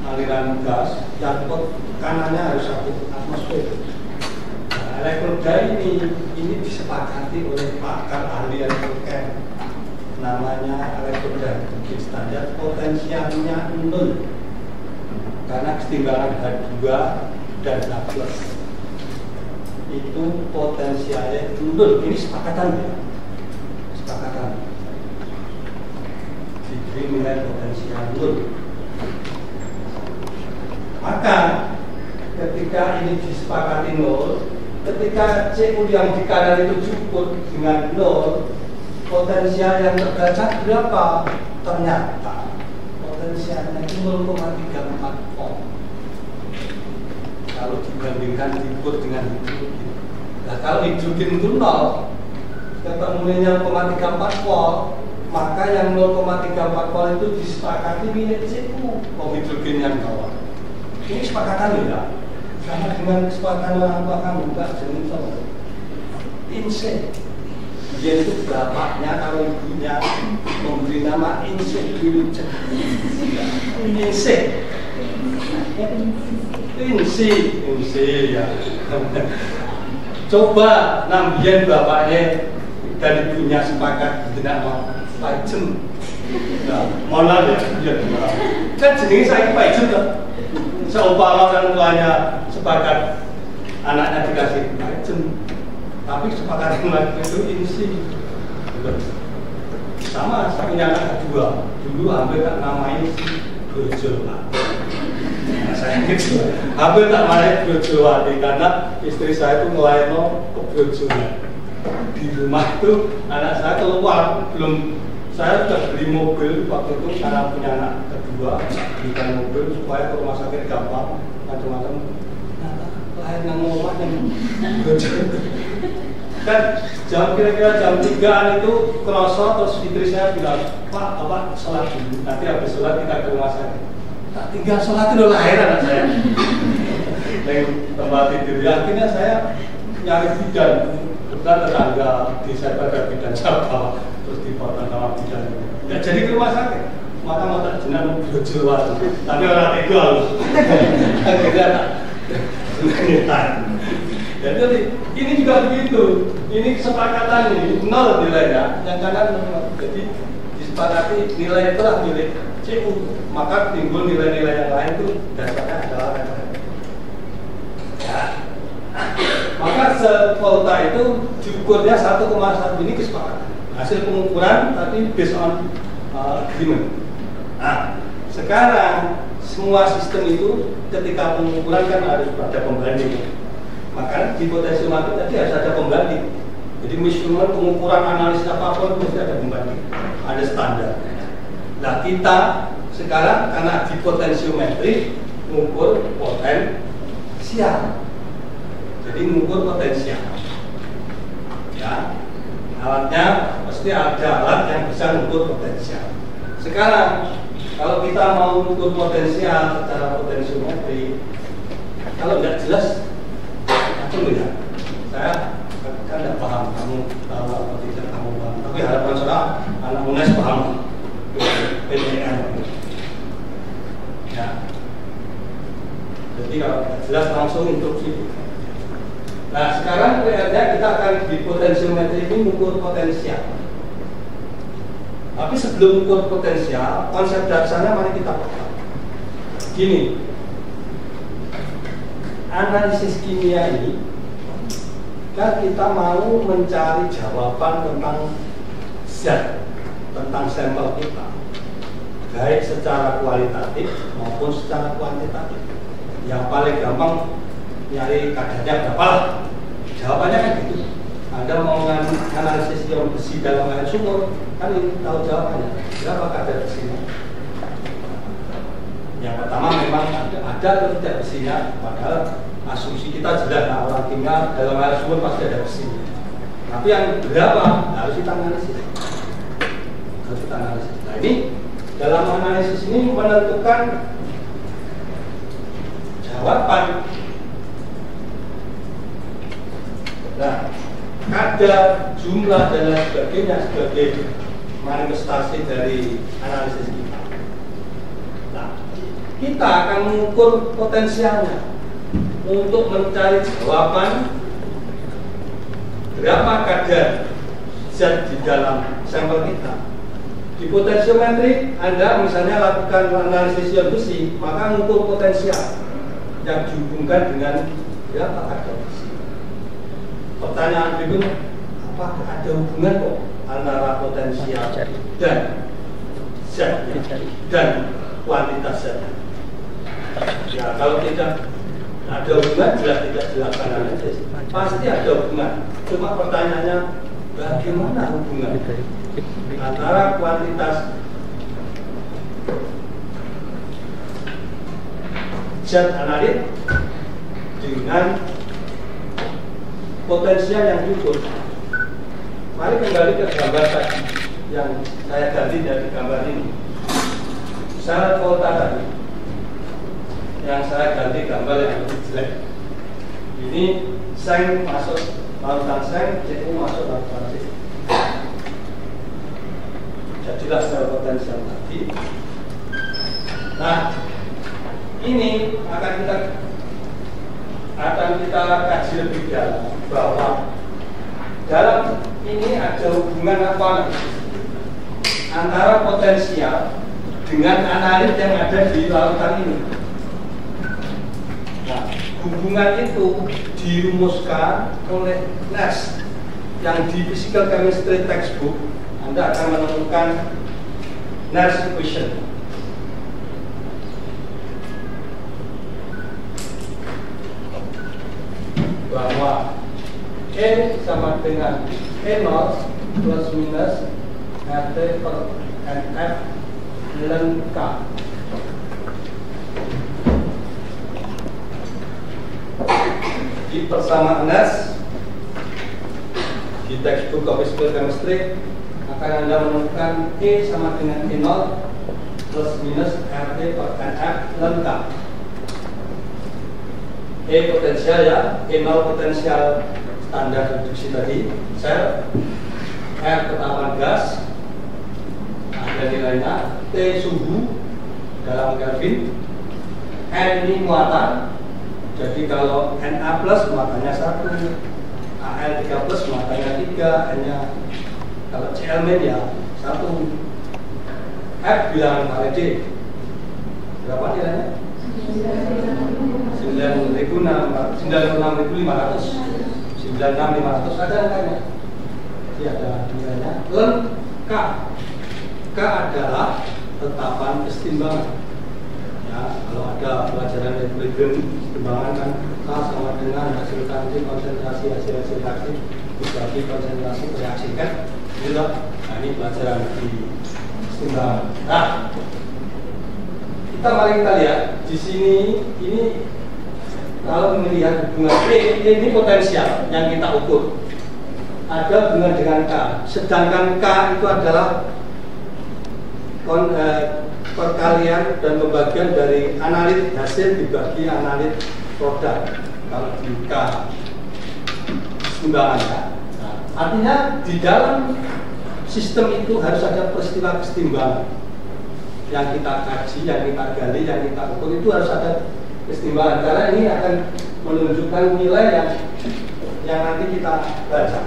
aliran gas, dan tekanannya harus 1 atmosfer. Nah, elektroda ini disepakati oleh pakar ahli elektronika, namanya elektroda hidrogen standar, potensialnya 0 karena kesetimbangan H2 dan H+ itu potensialnya 0. Ini sepakatan ya, sepakatan. Diberi nilai potensial 0. Maka ketika ini disepakati 0, ketika CU yang di kanan itu cukup dengan 0, potensial yang terbaca berapa? Ternyata potensialnya itu 0,34 volt. Kalau dibandingkan diukur dengan hidrogen. Nah, kalau hidrogen itu 0, ketemunya 0,34 volt, maka yang 0,34 volt itu disepakati milik CU. Hidrogen yang bawah. Ini sepakatan ya. Sama dengan kesepakatan apa kamu enggak jenis sama. Insek. Dia itu bapaknya kalau ibunya memberi nama insek dulu. Insek. Insek ya. Coba nambian bapaknya dan ibunya sepakat nama Paijem. Nah, molar ya. Kan jenis saya Paijem lah. Seumpama orang tuanya sepakat anaknya dikasih Paijem, tapi sepakat lagi itu insi. Sama saya punya anak kedua, dulu hampir tak namain Brojowati. Nah, saya gitu, hampir tak namain Brojowati karena istri saya itu melayani kebrojoan. Di rumah itu anak saya keluar, saya sudah beli mobil waktu itu karena punya anak kedua, belikan mobil supaya ke rumah sakit gampang, macam-macam. Nah, lain yang ngomong yang Brojowati. Kan kira-kira jam 3-an itu kerosot, terus istri saya bilang, Pak, apa sholat dulu, nanti habis sholat kita ke rumah sakit. Tak tinggal sholat itu lahir anak saya yang tempat tidur. Akhirnya saya nyari bidan, kebetulan tetangga di saya pada bidan Jawa, terus dipotong sama bidan. Ya jadi ke rumah sakit, mata-mata jenang Brojowati, tapi orang itu halus. Akhirnya tak jadi ini juga begitu, ini kesepakatan ini 0 nilainya, yang kanan 0. Jadi disepakati nilai itulah milik CU, maka timbul nilai-nilai yang lain itu dasarnya adalah ya. Maka se-volta itu diukurnya 1,1, ini kesepakatan hasil pengukuran tapi based on agreement. Nah, sekarang semua sistem itu ketika pengukuran kan harus ada pembanding. Maka di potensiometer tadi harus ada pembanding. Jadi measurement, pengukuran, analis apapun mesti ada pembanding, ada standar. Nah, kita sekarang karena di potensiometri mengukur potensial. Jadi mengukur potensial. Ya, alatnya mesti ada alat yang bisa mengukur potensial. Sekarang kalau kita mau mengukur potensial secara potensiometri, kalau nggak jelas, aku ya, saya kan nggak paham, kamu tahu atau tidak kamu paham. Tapi harapan saya anak UNES paham PTN. Ya. Jadi kalau nggak jelas langsung instruksi. Nah sekarang PR-nya kita akan di potensiometri ini mengukur potensial. Tapi sebelum mengukur potensial, konsep dasarnya mari kita paham. Gini, analisis kimia ini kan kita mau mencari jawaban tentang zat, tentang sampel kita, baik secara kualitatif maupun secara kuantitatif. Yang paling gampang nyari kadarnya berapa lah, jawabannya kan gitu. Anda mau analisis ion besi dalam air sumur, kan ini tahu jawabannya, berapa kadar besinya. Yang pertama memang ada atau tidak besinya, padahal asumsi kita jelas, nah orang kimia dalam air sumur pasti ada besinya. Tapi yang berapa harus kita analisis. Nah ini dalam analisis ini menentukan jawaban. Nah, kadar, jumlah dan lain sebagainya sebagai manifestasi dari analisis kita. Nah, kita akan mengukur potensialnya untuk mencari jawaban berapa kadar zat di dalam sampel kita. Di potensiometri, Anda misalnya lakukan analisis ion besi, maka mengukur potensial yang dihubungkan dengan berapa kadar besi. Pertanyaan berikutnya, apakah ada hubungan kok antara potensial dan zat dan kuantitas zat? Ya, kalau tidak ada hubungan, jelas tidak dilakukan analisis. Pasti ada hubungan. Cuma pertanyaannya, bagaimana hubungan antara kuantitas zat analit dengan potensial yang diukur. Mari kembali ke gambar tadi yang saya ganti dari gambar ini. Syarat volta tadi yang saya ganti gambar yang lebih jelek. Ini seng masuk lautan seng, CU masuk lautan C. Jadilah sel potensial tadi. Nah, ini akan kita kaji lebih dalam bahwa dalam ini ada hubungan apa antara potensial dengan analit yang ada di lautan ini. Nah, hubungan itu dirumuskan oleh Nernst yang di Physical Chemistry textbook. Anda akan menemukan Nernst equation. Bahwa N sama dengan E0 plus minus RT per NF ln K. Di persamaan Nernst di textbook of Physical Chemistry akan Anda menemukan E sama dengan E0 plus minus RT per NF ln K. E potensial ya, E0 potensial standar reduksi tadi, sel, R tetapan gas, ada nilainya, T suhu dalam Kelvin, N ini muatan, jadi kalau Na plus muatannya 1, Al 3 plus muatannya 3, N nya kalau Cl min ya 1, F bilangan Faraday, berapa nilainya? 96.500, 96.500 ada angkanya. Jadi ada nilainya. Ln K. K adalah tetapan kesetimbangan. Ya, kalau ada pelajaran equilibrium kesetimbangan kan K sama dengan hasil reaksi konsentrasi hasil reaksi dibagi konsentrasi reaksi kan. Gitu. Nah, ini pelajaran di kesetimbangan. Nah, mari kita lihat di sini ini kalau melihat hubungan P ini potensial yang kita ukur. ada hubungan dengan K. Sedangkan K itu adalah perkalian dan pembagian dari analit hasil dibagi analit produk. Kalau di K timbangan K. Nah, artinya di dalam sistem itu harus ada peristiwa kesetimbangan yang kita kaji, yang kita gali, yang kita ukur, itu harus ada kesetimbangan karena ini akan menunjukkan nilai yang nanti kita baca.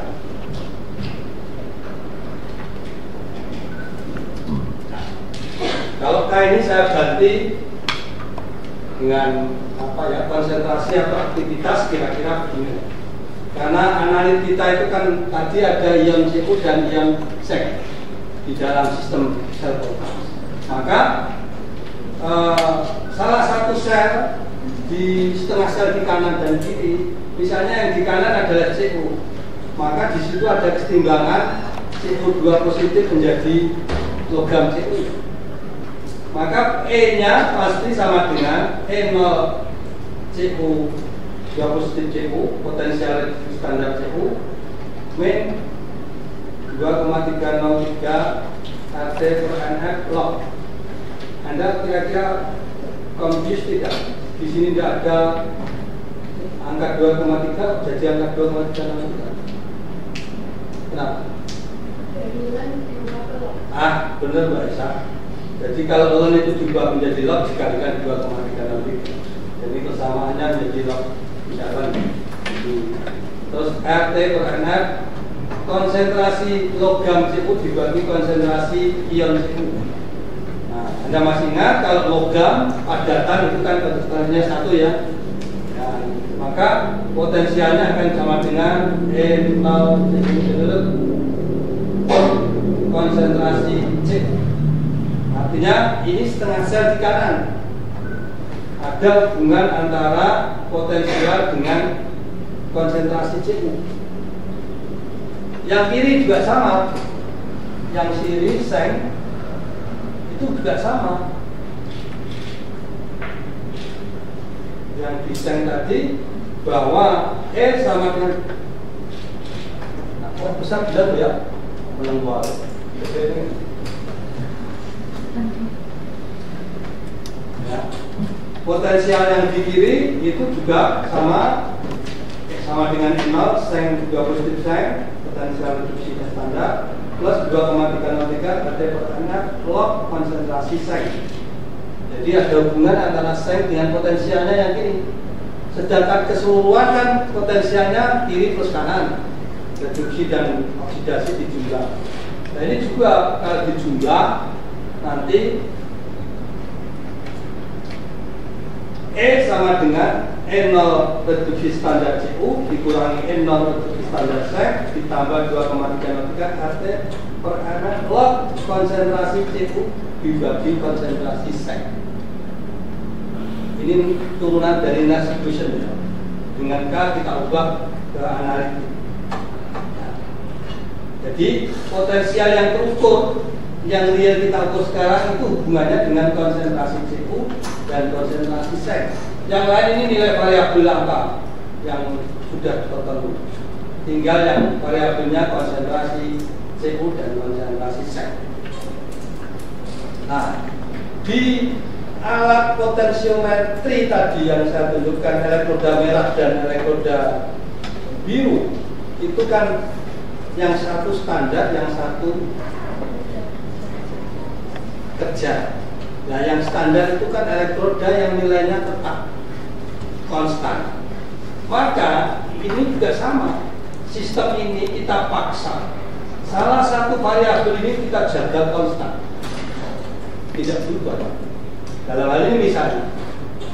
Kalau K ini saya ganti dengan apa ya, konsentrasi atau aktivitas kira-kira begini. Karena analit kita itu kan tadi ada ion Cu dan ion Sec di dalam sistem sel kulkas. Maka salah satu sel di setengah sel di kanan dan kiri, misalnya yang di kanan adalah Cu, maka di situ ada kesetimbangan Cu2 positif menjadi logam Cu. Maka E-nya pasti sama dengan E0 Cu2 positif Cu, potensial standar Cu, min 2,303 RT per NF log. Anda kira-kira confused tidak? Di sini tidak ada angka 2,3 jadi angka 2,303. Kenapa? Benar Mbak Isa. Jadi kalau ln itu diubah menjadi log dikalikan 2,303. Jadi kesamaannya menjadi log misalkan. Terus RT per NF, konsentrasi logam Cu dibagi konsentrasi ion Cu. Nah, Anda masih ingat kalau logam padatan itu kan konsentrasinya 1 ya. Nah, maka potensialnya akan sama dengan E0 konsentrasi C. Artinya ini setengah sel di kanan. Ada hubungan antara potensial dengan konsentrasi Cu. Yang kiri juga sama. Yang kiri seng itu juga sama. Yang di seng tadi bahwa E sama dengan besar benar ya menengah. Ya. Potensial yang di kiri itu juga sama dengan 0 seng 2 positif seng, potensial reduksi standar plus 2,303 pada pertanyaan log konsentrasi seng. Jadi ada hubungan antara seng dengan potensialnya yang kiri. Sedangkan keseluruhan kan potensialnya kiri plus kanan, reduksi dan oksidasi dijumlah. Nah ini juga kalau dijumlah nanti E sama dengan E0 reduksi standar Cu dikurangi E0 reduksi standar seng ditambah 2,303 RT per NF log konsentrasi Cu dibagi konsentrasi seng. Ini turunan dari Nash equation ya. Dengan K kita ubah ke analitik. Jadi potensial yang terukur yang real kita ukur sekarang itu hubungannya dengan konsentrasi Cu dan konsentrasi seng. Yang lain ini nilai variabel angka yang sudah tertentu. Tinggal yang variabelnya konsentrasi Cu dan konsentrasi seng. Nah, di alat potensiometri tadi yang saya tunjukkan elektroda merah dan elektroda biru itu kan yang satu standar, yang satu kerja. Nah, yang standar itu kan elektroda yang nilainya tetap konstan. Maka ini juga sama. Sistem ini kita paksa salah satu variabel ini kita jaga konstan, tidak berubah. Dalam hal ini misalnya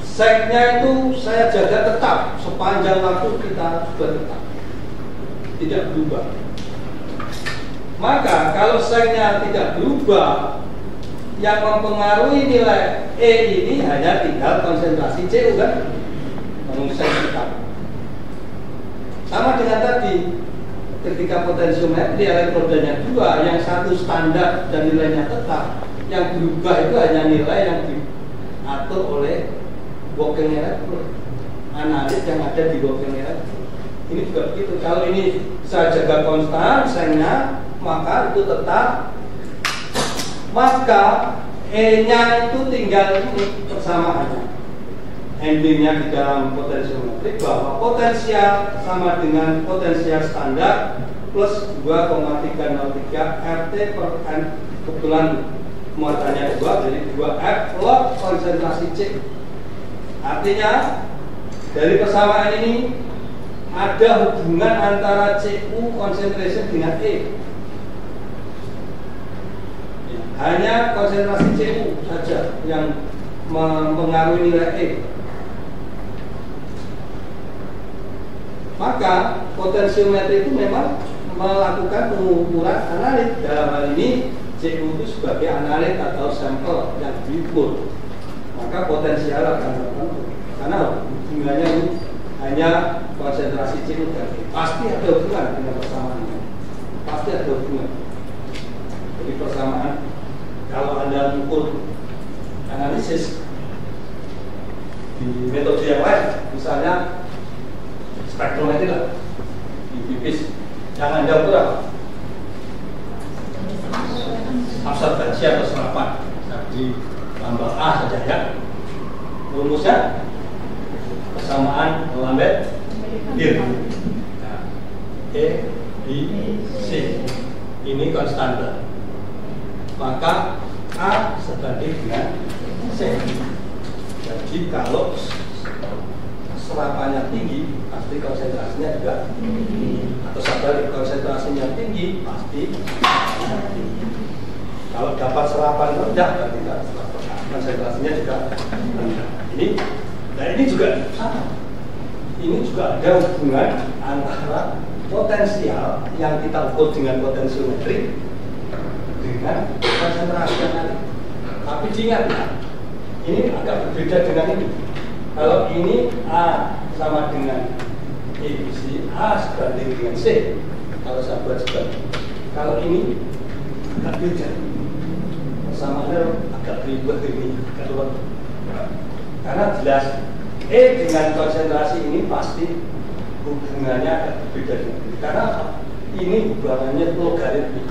seknya itu saya jaga tetap sepanjang waktu kita juga tetap, tidak berubah. Maka kalau seknya tidak berubah, yang mempengaruhi nilai E ini hanya tinggal konsentrasi Cu kan, sek tetap. Sama dengan tadi, ketika potensiometri elektrodanya 2, yang satu standar dan nilainya tetap, yang berubah itu hanya nilai yang diatur oleh working electrode, analit yang ada di working electrode. Ini juga begitu. Kalau ini saya jaga konstan sengnya, maka itu tetap, maka E-nya itu tinggal ini persamaannya. Endingnya di dalam potensiometrik bahwa potensial sama dengan potensial standar plus 2,303 RT per N. Kebetulan muatannya 2, jadi 2F log konsentrasi C. Artinya dari persamaan ini ada hubungan antara CU concentration dengan E. Hanya konsentrasi CU saja yang mempengaruhi nilai E. Maka potensiometri itu memang melakukan pengukuran analit. Dalam hal ini CU itu sebagai analit atau sampel yang diukur. Maka potensial akan tertentu. Karena hubungannya ini hanya konsentrasi CU dan E. Pasti ada hubungan dengan persamaannya. Pasti ada hubungan. Jadi persamaan. Kalau Anda mengukur analisis di metode yang lain, misalnya spektrometri lah, di BIPIS, yang Anda ukur apa? Absorbensi atau serapan. Jadi tambah A saja ya. Rumusnya persamaan lambat bir. Nah, E, B, C. Ini konstan. Maka A sebanding dengan C. Jadi kalau serapannya tinggi, pasti konsentrasinya juga tinggi. Atau sebalik, konsentrasinya tinggi, pasti tinggi. Kalau dapat serapan rendah, berarti konsentrasinya juga rendah. Ini juga sama. Ini juga ada hubungan antara potensial yang kita ukur dengan potensiometri dengan konsentrasi analit. Tapi diingat, ini agak berbeda dengan ini. Kalau ini A sama dengan E, A sebanding dengan C. Kalau saya buat sebanding. Kalau ini agak beda. Persamaannya agak ribet ini, agak luar. Karena jelas E dengan konsentrasi ini pasti hubungannya agak berbeda dengan ini. Karena apa? Ini hubungannya logaritmik.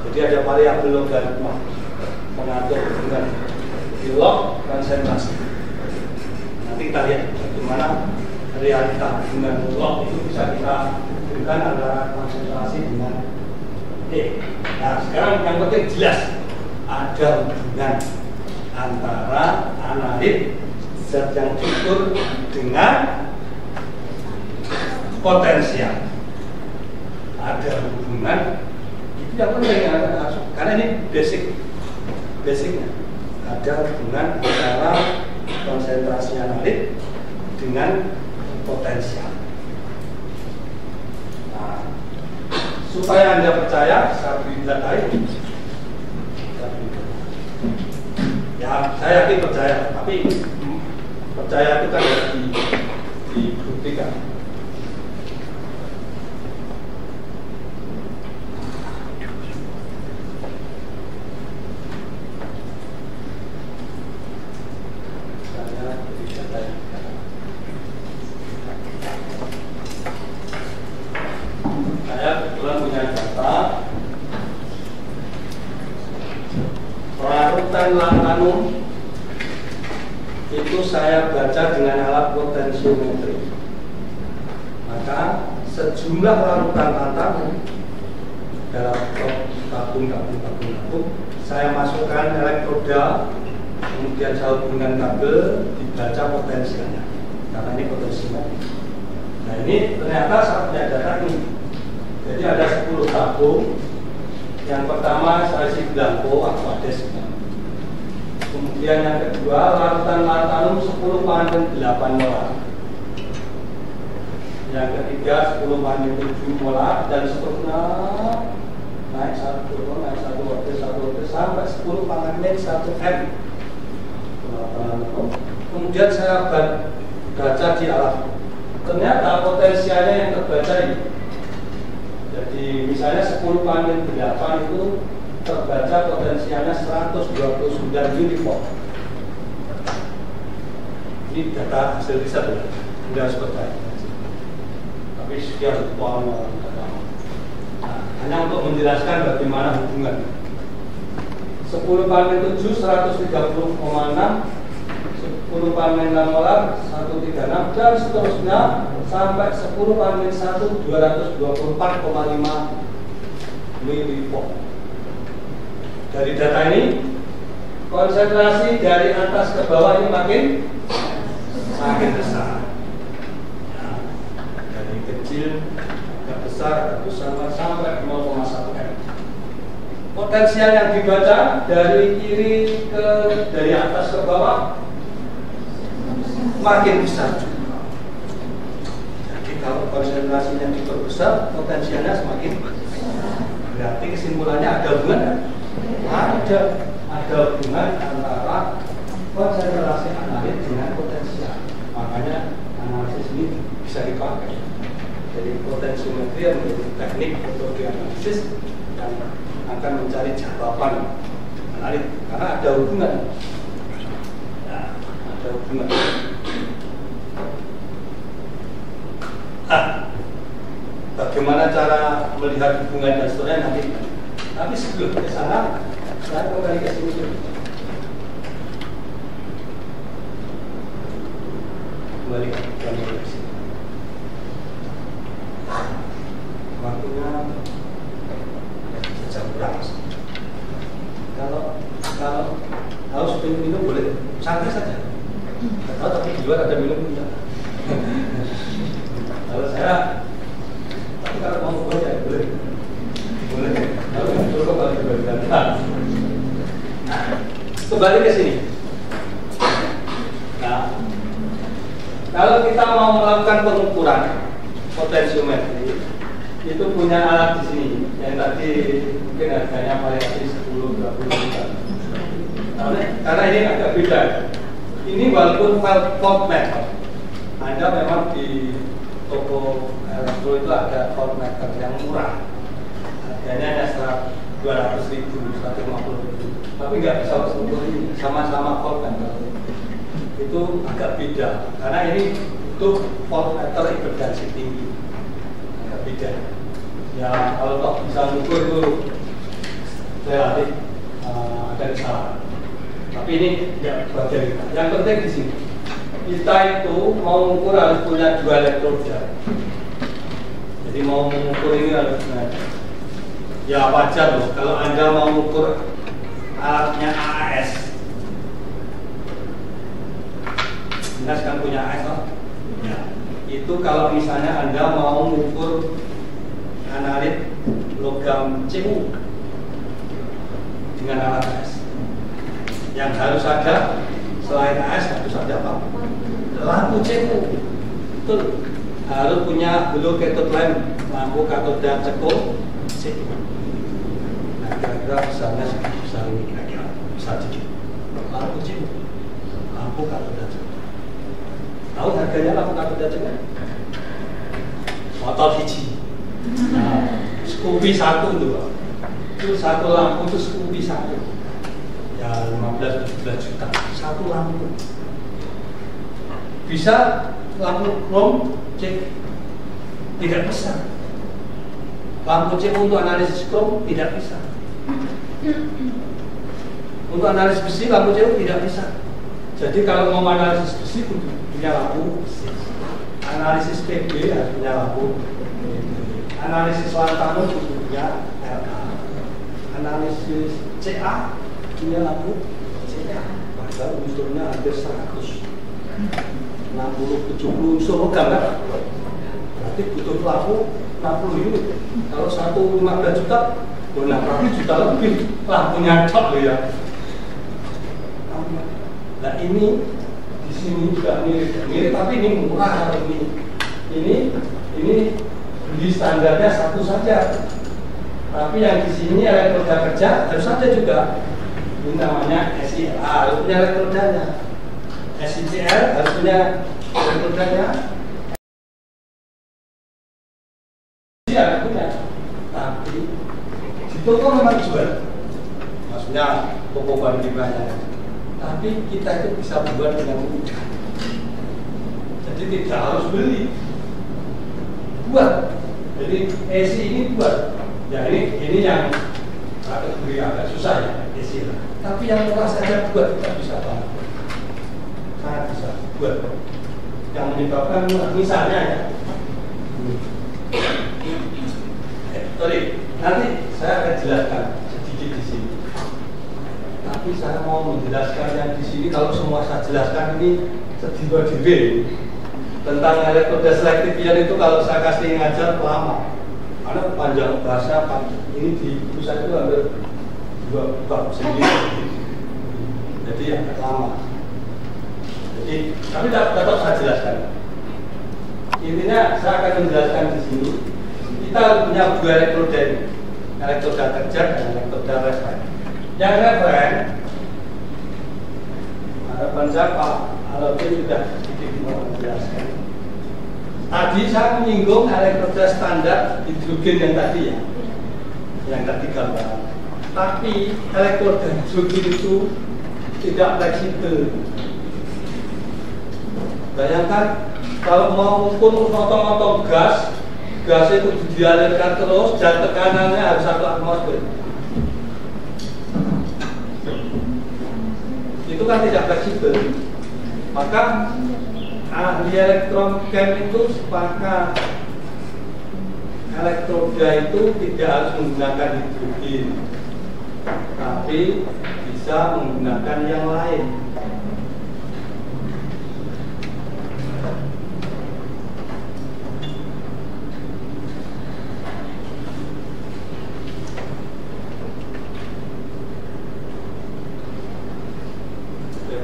Jadi ada variabel logaritma mengatur hubungan di log konsentrasi. Nanti kita lihat bagaimana realita hubungan log itu bisa kita berikan antara konsentrasi dengan E. Nah sekarang yang penting jelas ada hubungan antara analit zat yang diukur dengan potensial. Ada hubungan. Yang penting karena ini basicnya ada hubungan antara konsentrasi analit dengan potensial. Nah, supaya Anda percaya, saya beri data ini. Ya, saya yakin percaya, tapi percaya itu kan harus dibuktikan. Saya kebetulan punya data larutan lantanum itu saya baca dengan alat potensiometri. Maka sejumlah larutan lantanum dalam tabung saya masukkan elektroda, kemudian saya hubungkan kabel, dibaca potensialnya. Karena ini potensiometri. Nah ini ternyata saya punya data ini. Jadi ada 10 tabung. Yang pertama saya isi belangko atau ades. Kemudian yang kedua larutan lantanum 10 banding 8 molar. Yang ketiga 10 banding 7 molar dan seterusnya naik satu sampai 10 banding 1 M. Kemudian saya baca di alat. Ternyata potensialnya yang terbaca ini. Jadi misalnya 10 banding 8 itu terbaca potensialnya 129 univolt. Ini data hasil riset ya, tidak harus percaya. Tapi sekian pohon hanya untuk menjelaskan bagaimana hubungan. 10 pangkat 7 130,6, 10 pangkat 6 molar 136 dan seterusnya sampai 10 pangkat 1 224,5 mV. Dari data ini konsentrasi dari atas ke bawah ini makin besar. Ya, dari kecil ke besar sampai 0,1 M. Potensial yang dibaca dari dari atas ke bawah makin besar juga. Jadi kalau konsentrasinya diperbesar, potensialnya semakin besar. Berarti kesimpulannya ada hubungan? Ada hubungan antara konsentrasi analit dengan potensial. Makanya analisis ini bisa dipakai. Jadi potensiometri menjadi teknik untuk dianalisis dan akan mencari jawaban analit karena ada hubungan. Nah, ada hubungan. Bagaimana cara melihat hubungan dan seterusnya nanti. Tapi sebelum ke sana, saya kembali ke sini dulu. Kembali ke sini. Waktunya jam berapa? Kalau haus minum boleh santai saja. Kalau tapi di luar ada minum tidak. Kalau saya, tapi kalau mau boleh, boleh. Kembali ke sini. Nah, kalau kita mau melakukan pengukuran potensiometri, itu punya alat di sini yang tadi mungkin harganya variasi 10-20 juta. Karena ini agak beda. Ini walaupun voltmeter, Anda memang di toko elektro itu ada voltmeter yang murah. Harganya hanya 200.000, 150.000. Tapi nggak bisa untuk ini, sama-sama voltmeter. Itu agak beda, karena ini untuk voltmeter impedansi tinggi. Agak beda. Ya kalau toh bisa mengukur itu relatif ada kesalahan. Tapi ini ya bagian kita. Yang penting di sini, kita itu mau mengukur harus punya 2 elektroda. Jadi mau mengukur ini harus punya. Ya wajar loh, kalau Anda mau mengukur alatnya AAS. Anda sekarang punya AAS loh. Ya. Itu kalau misalnya Anda mau mengukur analit logam CU dengan alat AAS. Yang harus ada selain AAS harus ada apa? Lampu CU. Betul. Harus punya blue cathode lamp, lampu katoda cekul CU. Nah, kira-kira besarnya sebesar ini kira-kira besar sedikit. Lampu CU, lampu katoda cekul. Tahu harganya lampu katoda cekul? Motor hiji. Nah, Scoopy 1 tuh. Itu satu lampu itu Scoopy 1. Ya 15-17 juta satu lampu. Bisa lampu krom cek tidak bisa. Lampu cek untuk analisis krom tidak bisa. Untuk analisis besi lampu cek tidak bisa. Jadi kalau mau analisis besi punya lampu besi. Analisis PB harus punya lampu. Analisis lantano punya LA. Analisis CA punya lampu CA. Padahal unsurnya hampir 100. 60-70 unsur logam kan? Berarti butuh lampu 60 unit. Kalau 15 juta, berarti juta lebih lampunya tok loh ya. Nah ini di sini juga mirip, tapi ini murah ini beli standarnya satu saja. Tapi yang di sini elektroda kerja harus ada juga. Ini namanya SIA harus punya elektrodanya. SICL harus punya elektrodanya. Dia punya. Tapi di toko memang jual. Maksudnya toko bahan limbahnya. Tapi kita itu bisa buat dengan mudah. Jadi tidak harus beli. Buat. Jadi ESI ini buat. Ya ini yang kategori agak susah ya, istilah. Tapi yang murah saja buat kita bisa banget, sangat bisa buat. Yang menyebabkan misalnya ya, sorry, nanti saya akan jelaskan sedikit di sini. Tapi saya mau menjelaskan yang di sini, kalau semua saya jelaskan ini sedih tentang elektroda selektif ion itu kalau saya kasih ngajar lama, karena panjang bahasa ini di buku saya itu hampir 2 bab sendiri, jadi agak lama. Jadi tapi dapat saya jelaskan. Intinya saya akan menjelaskan di sini. Kita punya 2 elektroda ini, elektroda kerja dan elektroda referen. Yang referen, harapan saya Pak Alvin sudah sedikit menjelaskan. Tadi saya menyinggung elektroda standar hidrogen yang tadi ya, yang tadi gambaran. Tapi elektroda hidrogen itu tidak fleksibel. Bayangkan kalau mau mengukur motong-motong gas itu dialirkan terus dan tekanannya harus 1 atmosfer. Itu kan tidak fleksibel. Maka ahli elektrochem itu sepakat elektroda itu tidak harus menggunakan hidrogen, tapi bisa menggunakan yang lain.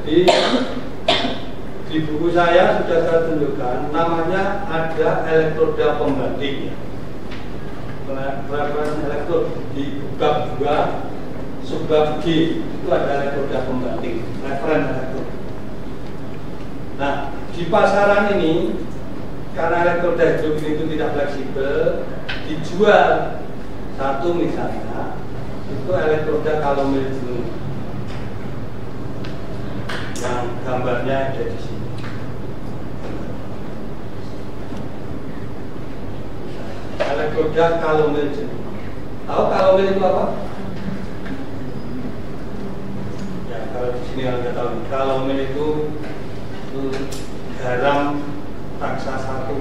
Jadi di buku saya sudah saya tunjukkan, namanya ada elektroda pembanding. Reference elektrod di bab 2 subbab G itu ada elektroda pembanding, reference elektrod. Nah, di pasaran ini karena elektroda hidrogen itu tidak fleksibel, dijual satu misalnya itu elektroda kalomel jenuh. Yang gambarnya ada di sini. Elektroda kalomel jenuh. Tahu kalomel itu apa? Ya, kalau di sini Anda tahu. Kalomel itu garam taksa 1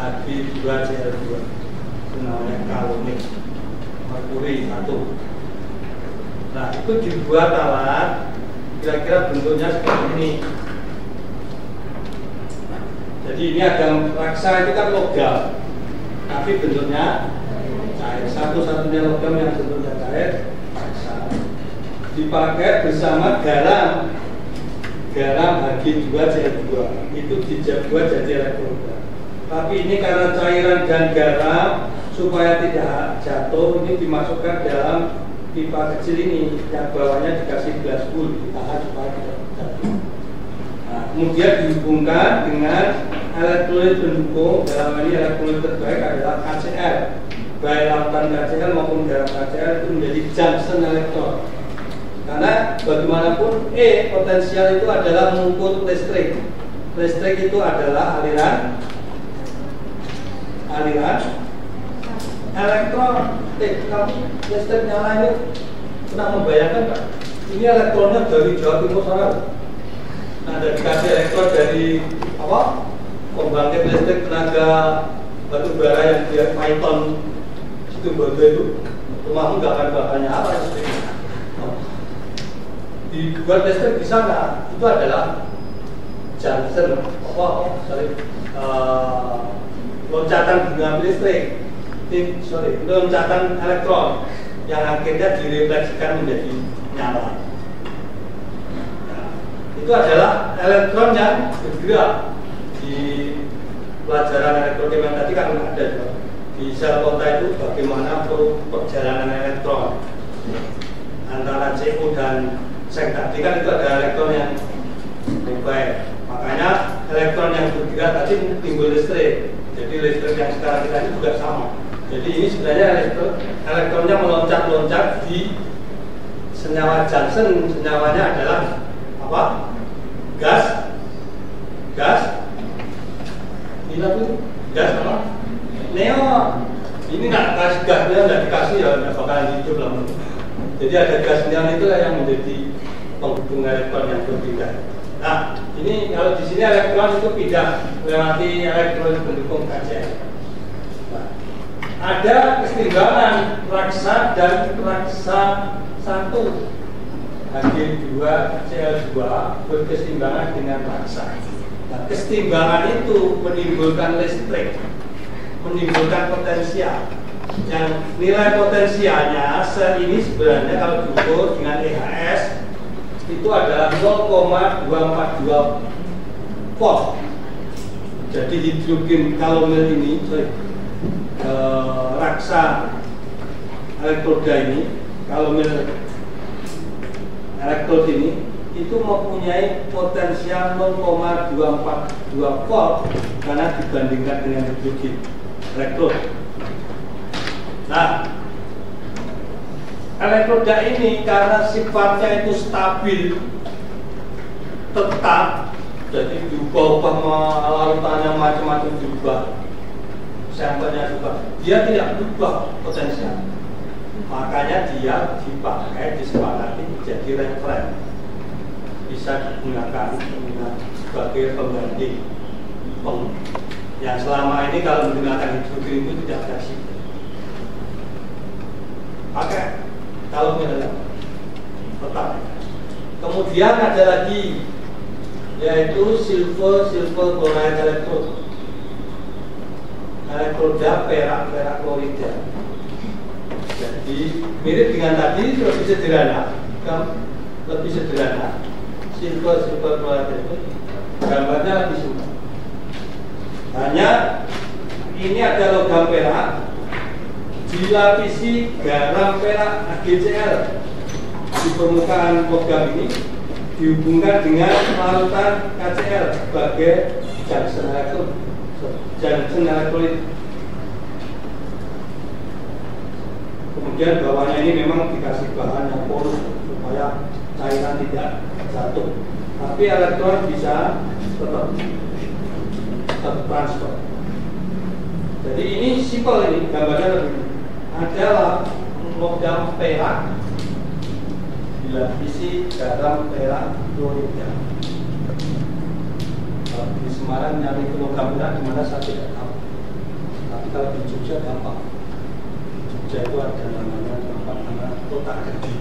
Hg2Cl2. Itu namanya kalomel. Merkuri 1. Nah, itu dibuat alat kira-kira bentuknya seperti ini. Jadi ini ada raksa itu kan logam, tapi bentuknya cair. Satu-satunya logam yang bentuknya cair, raksa. Dipakai bersama garam Hg2Cl2 itu dibuat jadi elektroda. Tapi ini karena cairan dan garam, supaya tidak jatuh, ini dimasukkan dalam pipa kecil ini, yang bawahnya dikasih gelas full, ditahan supaya tidak jatuh. Nah, kemudian dihubungkan dengan elektrolit pendukung. Dalam ini elektrolit terbaik adalah KCl. Baik lautan KCl maupun garam KCl itu menjadi junction elektron. Karena bagaimanapun potensial itu adalah mengukur listrik. Listrik itu adalah aliran elektron. Kamu listrik nyala ini pernah membayangkan Pak? Ini elektronnya dari Jawa Timur sana. Nah, dari kasih elektron dari apa? Pembangkit listrik tenaga batu bara yang dia Python situ bodoh itu, rumahmu nggak akan bakalnya apa listrik. Dibuat listrik bisa nggak? Itu adalah junction loncatan bunga listrik. Loncatan elektron yang akhirnya direfleksikan menjadi nyala. Nah, itu adalah elektron yang bergerak. Di pelajaran elektronik yang tadi kan ada juga. Di sel kota itu bagaimana perjalanan elektron antara CO dan seng tadi kan itu ada elektron yang baik. Makanya elektron yang bergerak tadi timbul listrik. Jadi listrik yang sekarang kita ini juga sama. Jadi ini sebenarnya elektronnya meloncat-loncat di senyawa junction. Senyawanya adalah apa? Gas. Ini gas apa? Neon. Ini nggak kasih gasnya, nggak dikasih ya nggak bakalan hidup lah. Jadi ada gas neon itulah yang menjadi penghubung elektron yang berbeda. Nah, ini kalau di sini elektron itu pindah melewati elektron pendukung KCl. Nah, ada kesetimbangan raksa dan raksa 1 Hg2Cl2 berkesetimbangan dengan raksa. Nah, kesetimbangan itu menimbulkan listrik, menimbulkan potensial. Yang nilai potensialnya sel ini sebenarnya kalau diukur dengan EHS itu adalah 0,242 volt. Jadi hidrogen kalomel ini, raksa elektroda ini, kalomel elektrod ini itu mempunyai potensial 0,242 volt karena dibandingkan dengan hidrogen elektrod. Nah, elektroda ini karena sifatnya itu stabil, tetap, jadi diubah-ubah larutannya macam-macam diubah, sampelnya juga, dia tidak berubah potensial. Makanya dia dipakai, disepakati menjadi referen, bisa digunakan sebagai pengganti yang selama ini kalau menggunakan hidrogen itu tidak fleksibel. Pakai kalau misalnya tetap. Kemudian ada lagi yaitu silver chloride elektrod, elektroda perak klorida. Jadi mirip dengan tadi, lebih sederhana, silver chloride itu gambarnya lebih simpel. Hanya ini ada logam perak dilapisi garam perak HgCl di permukaan logam ini dihubungkan dengan larutan KCl sebagai junction elektrolit. Kemudian bawahnya ini memang dikasih bahan yang polos supaya cairan tidak jatuh, tapi elektron bisa tetap transfer. Jadi ini simpel, ini gambarnya lebih adalah logam perak dilapisi garam perak klorida. Kalau di Semarang nyari logam perak di mana saya tidak tahu, tapi kalau di Jogja gampang. Jogja itu ada namanya tempat namanya Kota Gede.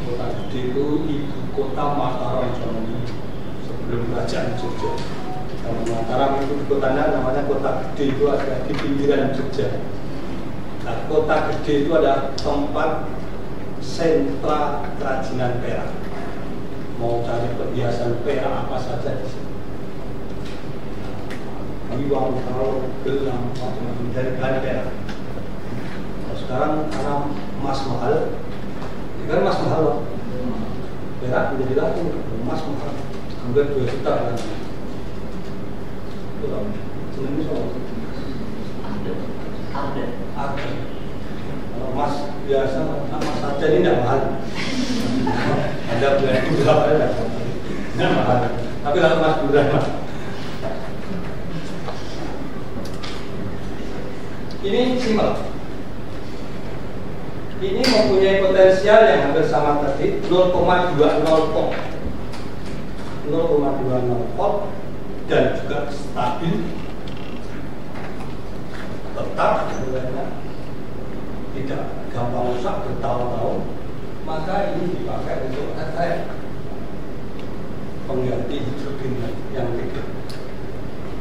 Kota Gede itu ibu kota Mataram Jawa sebelum kerajaan Jogja. Kalau Mataram itu kotanya namanya Kota Gede, itu ada di pinggiran Jogja. Nah, Kota Gede itu ada tempat sentra kerajinan perak. Mau cari perhiasan perak apa saja di sini. Iwang, kalau gelang, macam-macam dari bahan perak. Nah, sekarang karena emas mahal, ya kan emas mahal loh. Perak menjadi laku, emas mahal, hampir 2 juta kan. Sebenarnya soal ada. Kalau emas biasa, emas saja ini tidak mahal. Ada bulan berapa ya? Tidak mahal. Tapi kalau emas berapa? Ini simpel. Ini mempunyai potensial yang hampir sama tadi, 0,20 volt. 0,20 volt dan juga stabil, tetap sebenarnya tidak gampang rusak bertahun-tahun, maka ini dipakai untuk FR pengganti hidrogen yang kecil.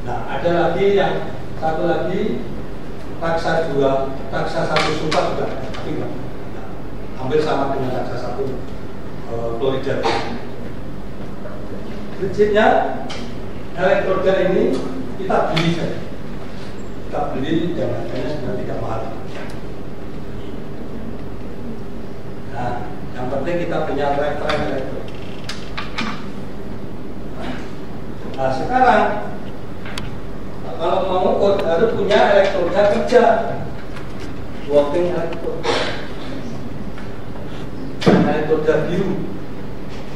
Nah, ada lagi yang satu lagi raksa 2, raksa 1 super juga, tapi enggak, hampir sama dengan raksa 1 klorida. Prinsipnya elektroda ini kita beli saja. Kita beli dan harganya sebenarnya tidak mahal. Nah, yang penting kita punya referen elektrod. Nah, sekarang kalau mau ukur harus punya elektroda kerja, working elektroda. Elektroda biru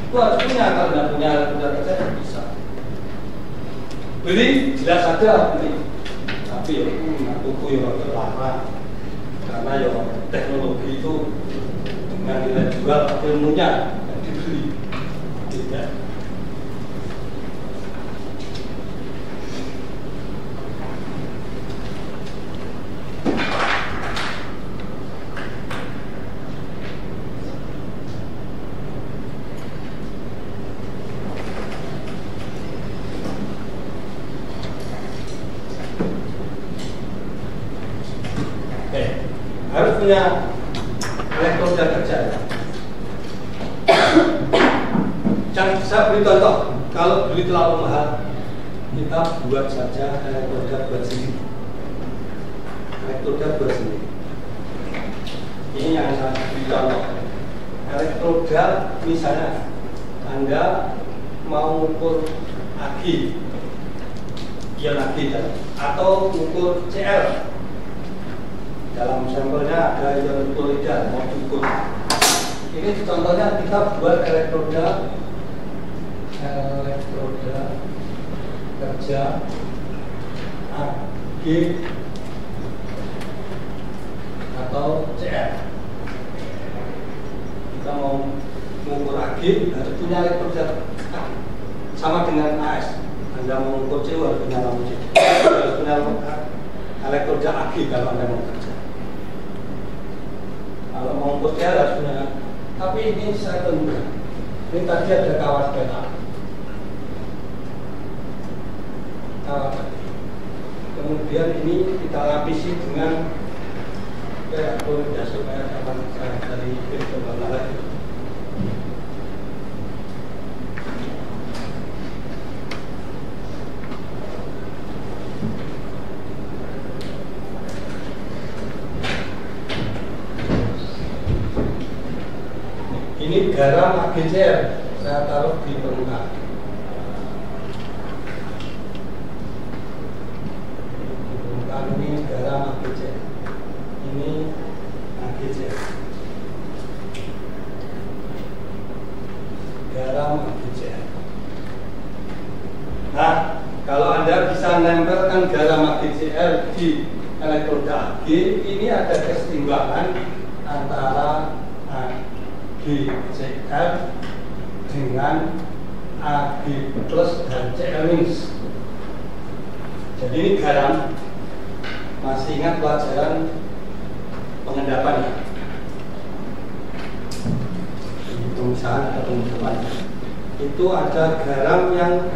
itu harus punya, kalau tidak punya elektroda kerja tidak bisa. Beli jelas saja beli, tapi tapi ya tuku ya larang karena ya teknologi itu dengan nilai jual ilmunya yang dibeli tidak. Harus punya elektroda kerja. Jangan saya beri contoh, kalau beli terlalu mahal, kita buat saja elektroda buat sendiri. Elektroda buat sendiri. Ini yang saya beri contoh. Elektroda misalnya Anda mau ukur agi, ion agi atau ukur CL. Dalam sampelnya ada ion klorida mau diukur. Ini contohnya kita buat elektroda kerja Ag atau CL. Kita mau mengukur Ag harus punya elektroda sama dengan AS. Anda mau mengukur CU harus punya lampu C. Harus punya elektroda Ag kalau Anda mau kerja. Kalau mau ukur CL harus punya. Tapi ini saya tunjukkan. Ini tadi ada kawat peta. Kawat tadi. Kemudian ini kita lapisi dengan kayak klorida supaya dapat dari virtual. Ini garam AgCl saya taruh di permukaan. Di permukaan ini garam AgCl. Ini AgCl. Garam AgCl. Nah, kalau Anda bisa nempelkan garam AgCl di elektroda Ag, ini ada keseimbangan antara AgCl dengan Ag plus dan Cl minus. Jadi ini garam. Masih ingat pelajaran pengendapan? Pemisahan atau pengendapan. Itu ada garam yang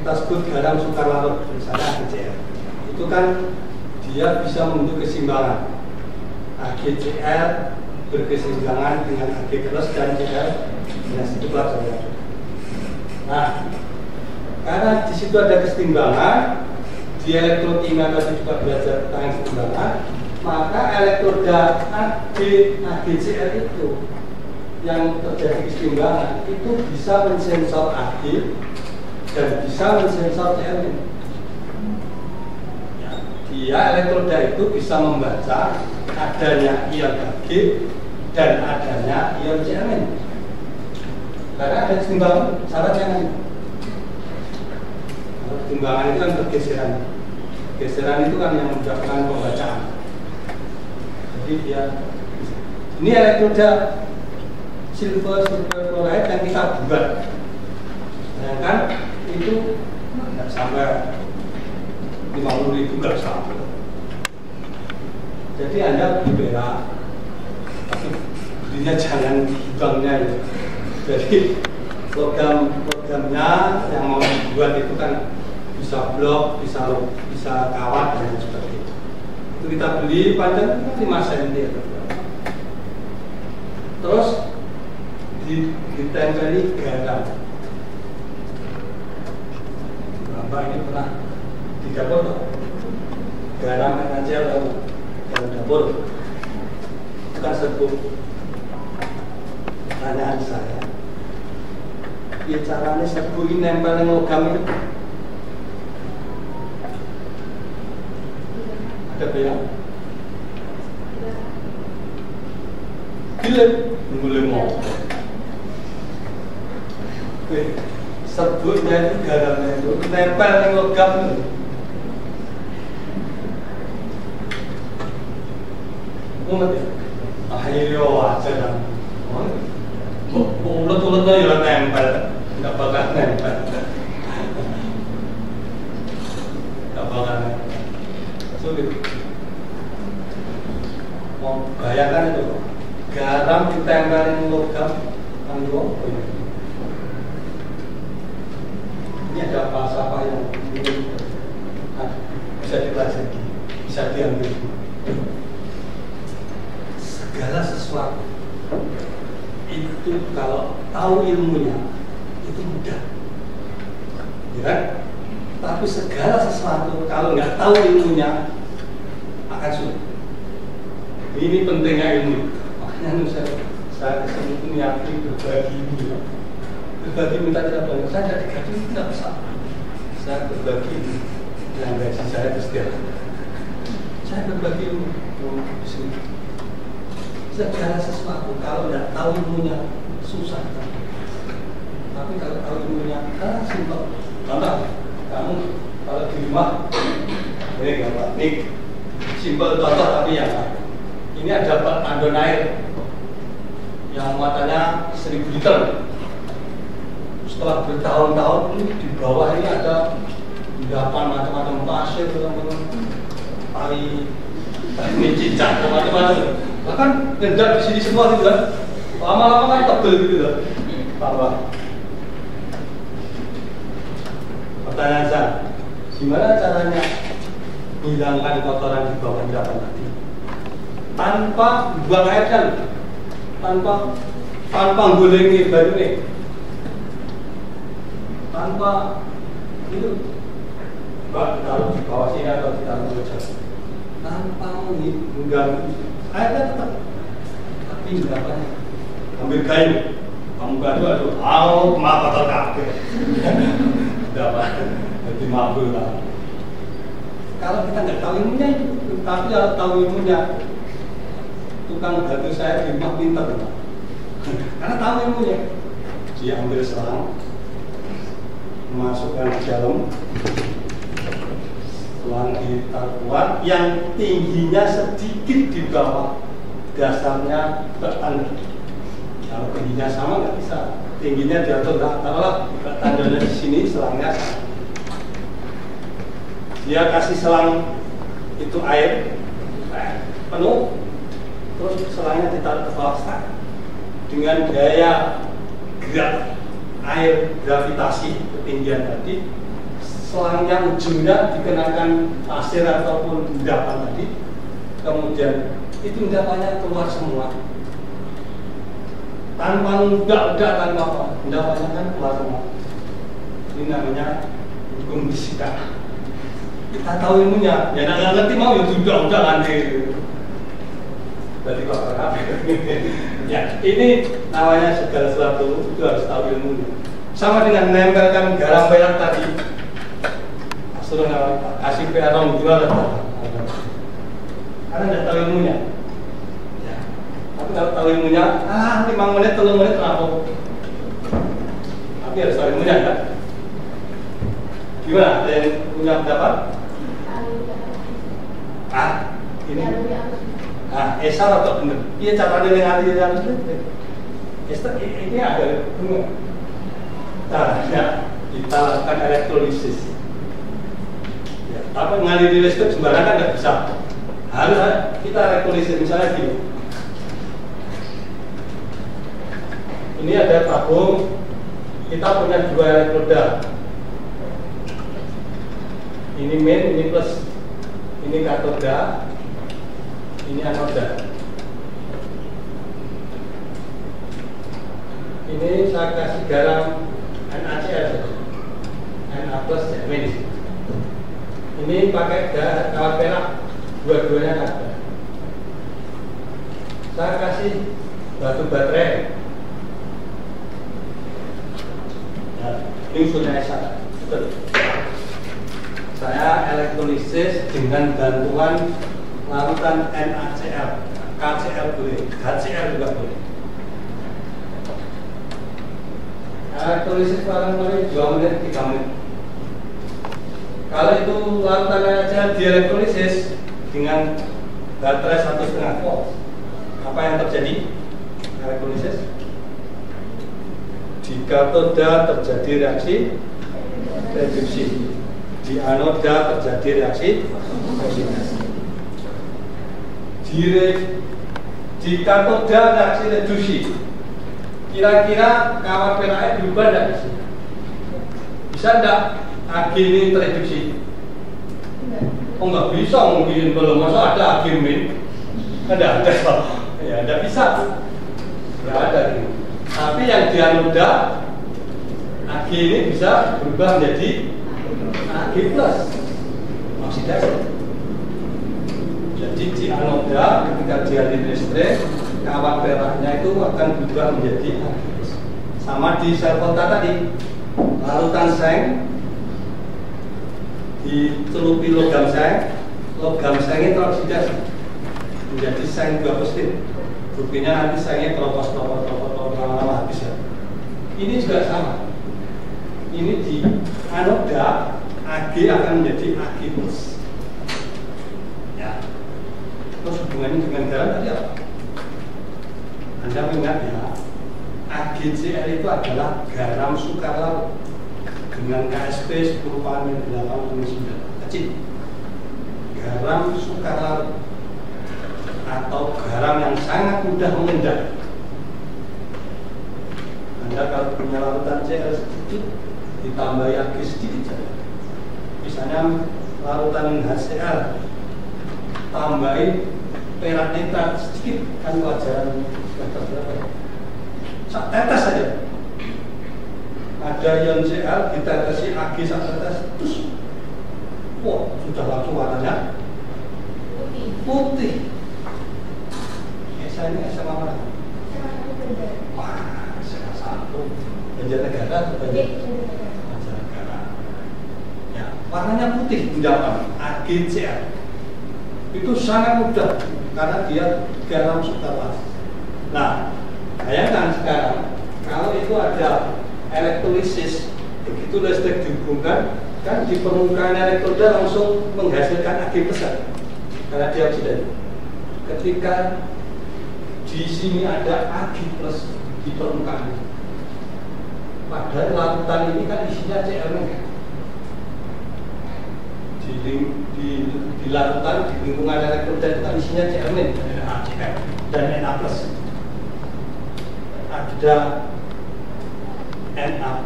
kita sebut garam sukar larut, misalnya AgCl. Itu kan dia bisa membentuk keseimbangan. AgCl berkeseimbangan dengan Ag plus dan Cl minus, itu pelajaran. Nah, karena di situ ada keseimbangan, di elektrokimia tadi juga belajar tentang keseimbangan, maka elektroda AgCl itu yang terjadi keseimbangan itu bisa mensensor Ag dan bisa mensensor Cl. Dia elektroda itu bisa membaca adanya ion Ag dan adanya ion Cl. Karena ada keseimbangan, syaratnya kan. Keseimbangan itu kan pergeseran. Pergeseran itu kan yang menyebabkan pembacaan. Jadi dia ini elektroda silver chloride yang kita buat. Sedangkan itu tidak sampai 50.000, nggak sampai. Jadi Anda beli perak, tapi belinya jangan banknya ya. Jadi logamnya yang mau dibuat itu kan bisa blok, bisa kawat dan seperti itu. Itu kita beli panjang 5 cm. Terus ditempeli garam. Bapak ini pernah di dapur Pak? Garam aja dalam dapur. Bukan serbuk. Pertanyaan saya, ya caranya serbuk ini nempel logam ini ada bayang? Gila, mulai mau. Serbuknya itu garamnya itu nempel logam itu. mumet ya. Ayo aja kan. Ulet-uletnya ya nempel, nggak bakal nempel. Nggak bakal nempel. Sulit. Mau bayangkan itu, garam ditempelin logam, anggo. Ini ada apa yang bisa dipelajari, bisa diambil. Segala sesuatu itu kalau tahu ilmunya itu mudah, ya kan? Tapi segala sesuatu kalau nggak tahu ilmunya akan sulit. Ini pentingnya ilmu. Makanya saya kesini niati berbagi ilmu. Berbagi minta tidak banyak. Saya tidak digaji tidak bisa. Saya berbagi ilmu. Yang gaji saya setiap. Saya berbagi ilmu di sini. Segala sesuatu kalau tidak tahu ilmunya susah. Tapi kalau tahu ilmunya simpel. Contoh, kamu kalau di rumah ini gambar, ini simpel contoh tapi yang lain. Ini ada tandon air yang muatannya 1000 liter. Setelah bertahun-tahun ini di bawah ini ada endapan macam-macam pasir, tali cicak, macam-macam. Bahkan ngendap di sini semua gitu kan. Lama-lama kan tebel gitu kan. Tambah. Pertanyaan saya, gimana caranya menghilangkan kotoran di bawah endapan tadi? Tanpa buang air kan, tanpa gulengi baru nih, tanpa itu, taruh di bawah sini atau di taruh di atas, tanpa mengganggu, airnya tetap, tapi endapannya ambil kayu, kamu aduh, maaf kotor kabeh, endapan, jadi mabul lah. Kalau kita nggak tahu ilmunya itu, tapi kalau tahu ilmunya, tukang batu saya di rumah pintar, karena tahu ilmunya. Dia ambil selang, masukkan ke dalam, selang ditaruh kuat, yang tingginya sedikit di bawah dasarnya bertanda. Kalau tingginya sama nggak bisa, tingginya diatur taruhlah tandanya di sini, selangnya sama. Dia kasih selang itu air penuh, terus selangnya ditaruh ke bawah dengan gaya gerak air gravitasi ketinggian tadi, selangnya ujungnya dikenakan pasir ataupun endapan tadi, kemudian itu endapannya keluar semua tanpa udah tanpa apa, endapannya kan keluar semua. Ini namanya hukum fisika. Kita tahu ilmunya, ya nggak ngerti mau ya udah nanti. Berarti kok ya, ini namanya segala sesuatu itu harus tahu ilmunya. Sama dengan menempelkan garam perak tadi. Suruh kasih perak gimana? Karena nggak tahu ilmunya. Ya. Tapi kalau tahu ilmunya, 5 menit, 3 menit rampung. Tapi harus tahu ilmunya kan? Gimana? Ada yang punya pendapat? Ini Esar atau bener? Iya caranya dengan hati yang Esar ini ada bener. Caranya kita lakukan elektrolisis. Ya, tapi mengaliri listrik sembarangan nggak bisa. Harus kita elektrolisis misalnya gini. Ini ada tabung, kita punya 2 elektroda. Ini main, ini plus. Ini katoda, ini anoda. Ini saya kasih garam NaCl, Na plus minus. Ini pakai kawat perak, dua-duanya ada. Saya kasih batu baterai. Ya, ini usulnya Esa. Betul. Saya elektrolisis dengan bantuan larutan NaCl, KCl boleh, HCl juga boleh. Elektrolisis barang-barang 2 menit, 3 menit. Kalau itu larutan NaCl dielektrolisis dengan baterai 1,5 volt, apa yang terjadi? Elektrolisis. Di katoda terjadi reaksi reduksi, di anoda terjadi reaksi oksidasi. Di katoda reaksi reduksi, kira-kira kawat peraknya berubah tidak? Bisa tidak Ag ini tereduksi? Oh nggak bisa, mungkin belum. Masa ada Ag min? Ada. Ya tidak bisa, nggak ada. Tapi yang di anoda Ag ini bisa berubah menjadi Ag plus oksidasi. Jadi di anoda ketika dialiri listrik, kawat peraknya itu akan berubah menjadi Ag plus. Sama di sel kontak tadi, larutan seng dicelupi logam seng itu oksidasi menjadi seng 2 positif. Buktinya nanti sengnya teropos lama-lama habis ya. Ini juga sama. Ini di anoda Ag akan menjadi Ag plus. Ya. Terus hubungannya dengan garam tadi apa? Anda ingat ya, AgCl itu adalah garam sukar laut dengan KSP 10-8-9 kecil. Garam sukar laut atau garam yang sangat mudah mengendap. Anda kalau punya larutan Cl sedikit ditambah Ag sedikit saja. Misalnya larutan HCl tambahin perak nitrat sedikit, kan wajaran berapa? Sak tetes saja. Ada ion Cl ditetesi Ag sak tetes, terus wah sudah langsung warnanya putih. Ini SMA mana? Wah, SMA 1 Banjarnegara atau Banjarnegara. Ya, warnanya putih endapan AgCl. Itu sangat mudah karena dia garam sukar laut. Nah, bayangkan sekarang kalau itu ada elektrolisis, begitu listrik dihubungkan, kan di permukaan elektroda langsung menghasilkan Ag besar karena dia oksidan. Ketika di sini ada Ag plus di permukaan, padahal larutan ini kan isinya Cl di larutan di lingkungan elektroda itu kan isinya Cl dan Na plus. Ada Na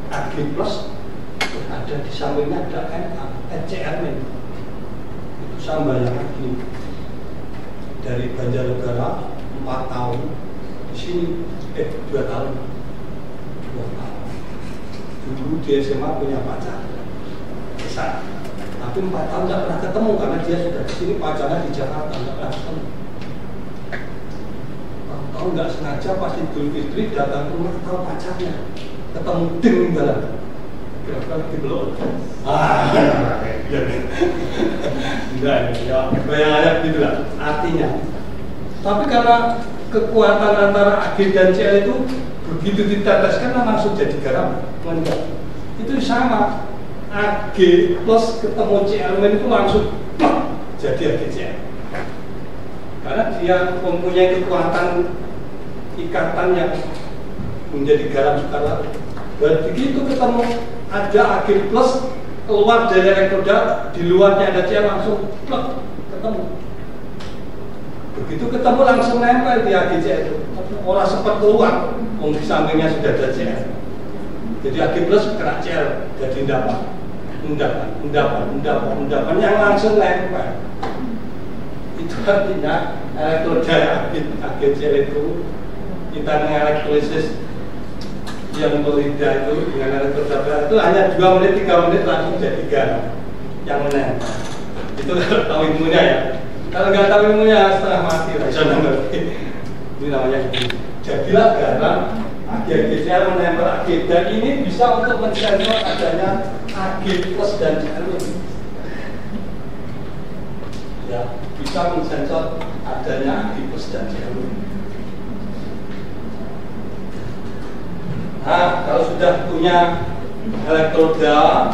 Ag plus, ada di sampingnya ada Cl itu sama yang lagi dari Banjarnegara 4 tahun di sini 2 tahun. Dulu di SMA punya pacar besar, tapi 4 tahun tidak pernah ketemu karena dia sudah di sini, pacarnya di Jakarta tidak pernah ketemu. Tahu nggak sengaja pas Idul Fitri datang ke rumah, tahu pacarnya ketemu ding jalan, kira-kira dibelok. Enggak, ya bayangannya begitulah artinya. Tapi karena kekuatan antara Ag dan Cl itu begitu diteteskan langsung jadi garam, enggak. Itu sama, Ag plus ketemu Cl itu langsung jadi AgCl. Karena dia mempunyai kekuatan ikatan yang menjadi garam sukar laut. Dan begitu ketemu ada Ag plus keluar dari elektroda, di luarnya ada Cl langsung ketemu. Begitu ketemu langsung nempel di AgCl itu. Orang sempat keluar, di sampingnya sudah ada Cl. Jadi Ag plus kena Cl, jadi endapan yang langsung nempel. Itu artinya elektroda AgCl itu kita mengelektrolisis yang berlidah itu dengan elektroda itu hanya 2 menit 3 menit langsung jadi garam yang menempel. Itu kalau tahu ilmunya ya. Kalau nggak tahu ilmunya setengah mati lah. Ini namanya jadilah garam AgCl menempel Ag, dan ini bisa untuk mensensor adanya Ag plus dan Cl. Ya, bisa mensensor adanya Ag plus dan Cl. Nah, kalau sudah punya elektroda,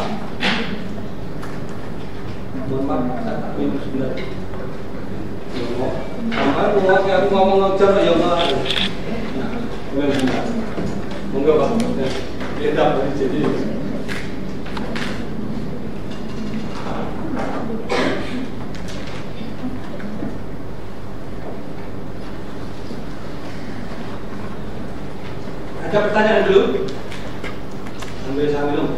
mohon maaf, saya tak punya sebenarnya. Sampai aku ngomong ngejar ya malah. Monggo Pak. Kita beri jadi. Ada pertanyaan dulu? Ambil saya minum.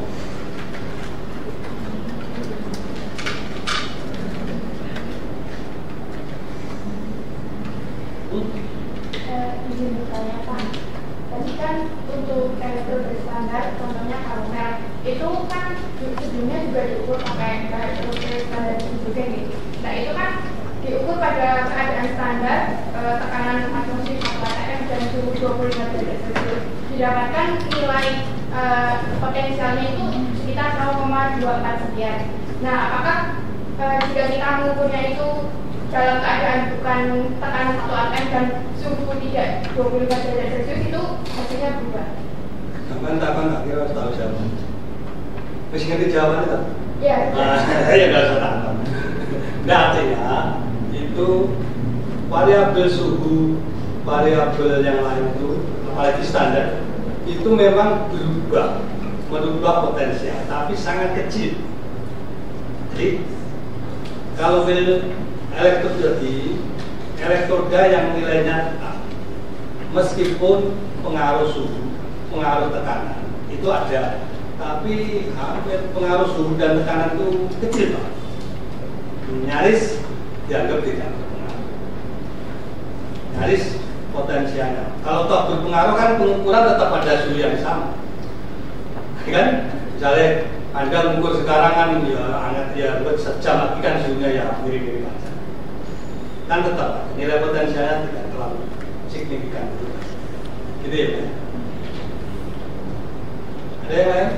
Izin bertanya Pak, tadi kan untuk elektro berstandar, contohnya karomel itu kan sebelumnya juga diukur pakai elektro berstandar juga gitu. Nah itu kan diukur pada keadaan standar, tekanan atmosfer 4 atm dan suhu 25 derajat Celcius. Didapatkan nilai potensialnya itu sekitar 0,24 sekian. Nah apakah jika kita mengukurnya itu dalam keadaan bukan tekanan 1 atm dan suhu tidak 25 derajat Celcius itu hasilnya berubah? Tak kira harus tahu siapa. Masih ngerti jawabannya tak? Iya. Ya nggak usah tantang. Nggak artinya itu variabel suhu, variabel yang lain itu, apalagi standar itu memang merubah potensial, tapi sangat kecil. Jadi kalau elektroda yang nilainya A, meskipun pengaruh suhu, pengaruh tekanan itu ada, tapi hampir pengaruh suhu dan tekanan itu kecil Pak. Nyaris dianggap tidak berpengaruh. Nyaris potensialnya. Kalau toh berpengaruh kan pengukuran tetap pada suhu yang sama, kan? Misalnya Anda mengukur sekarang kan ya hangat ya sejam, tapi kan suhunya ya mirip-mirip aja. Kan tetap nilai potensialnya tidak terlalu signifikan. Gitu ya Pak. Ada yang lain?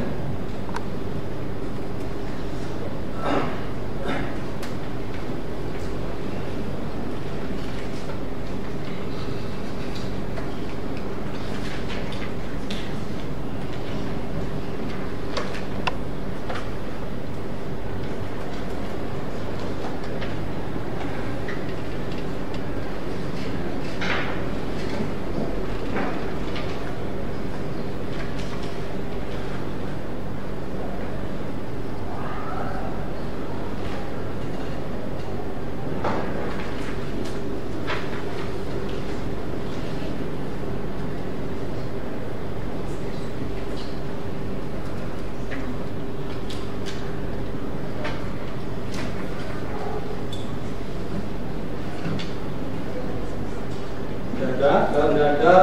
Kalau tidak ada,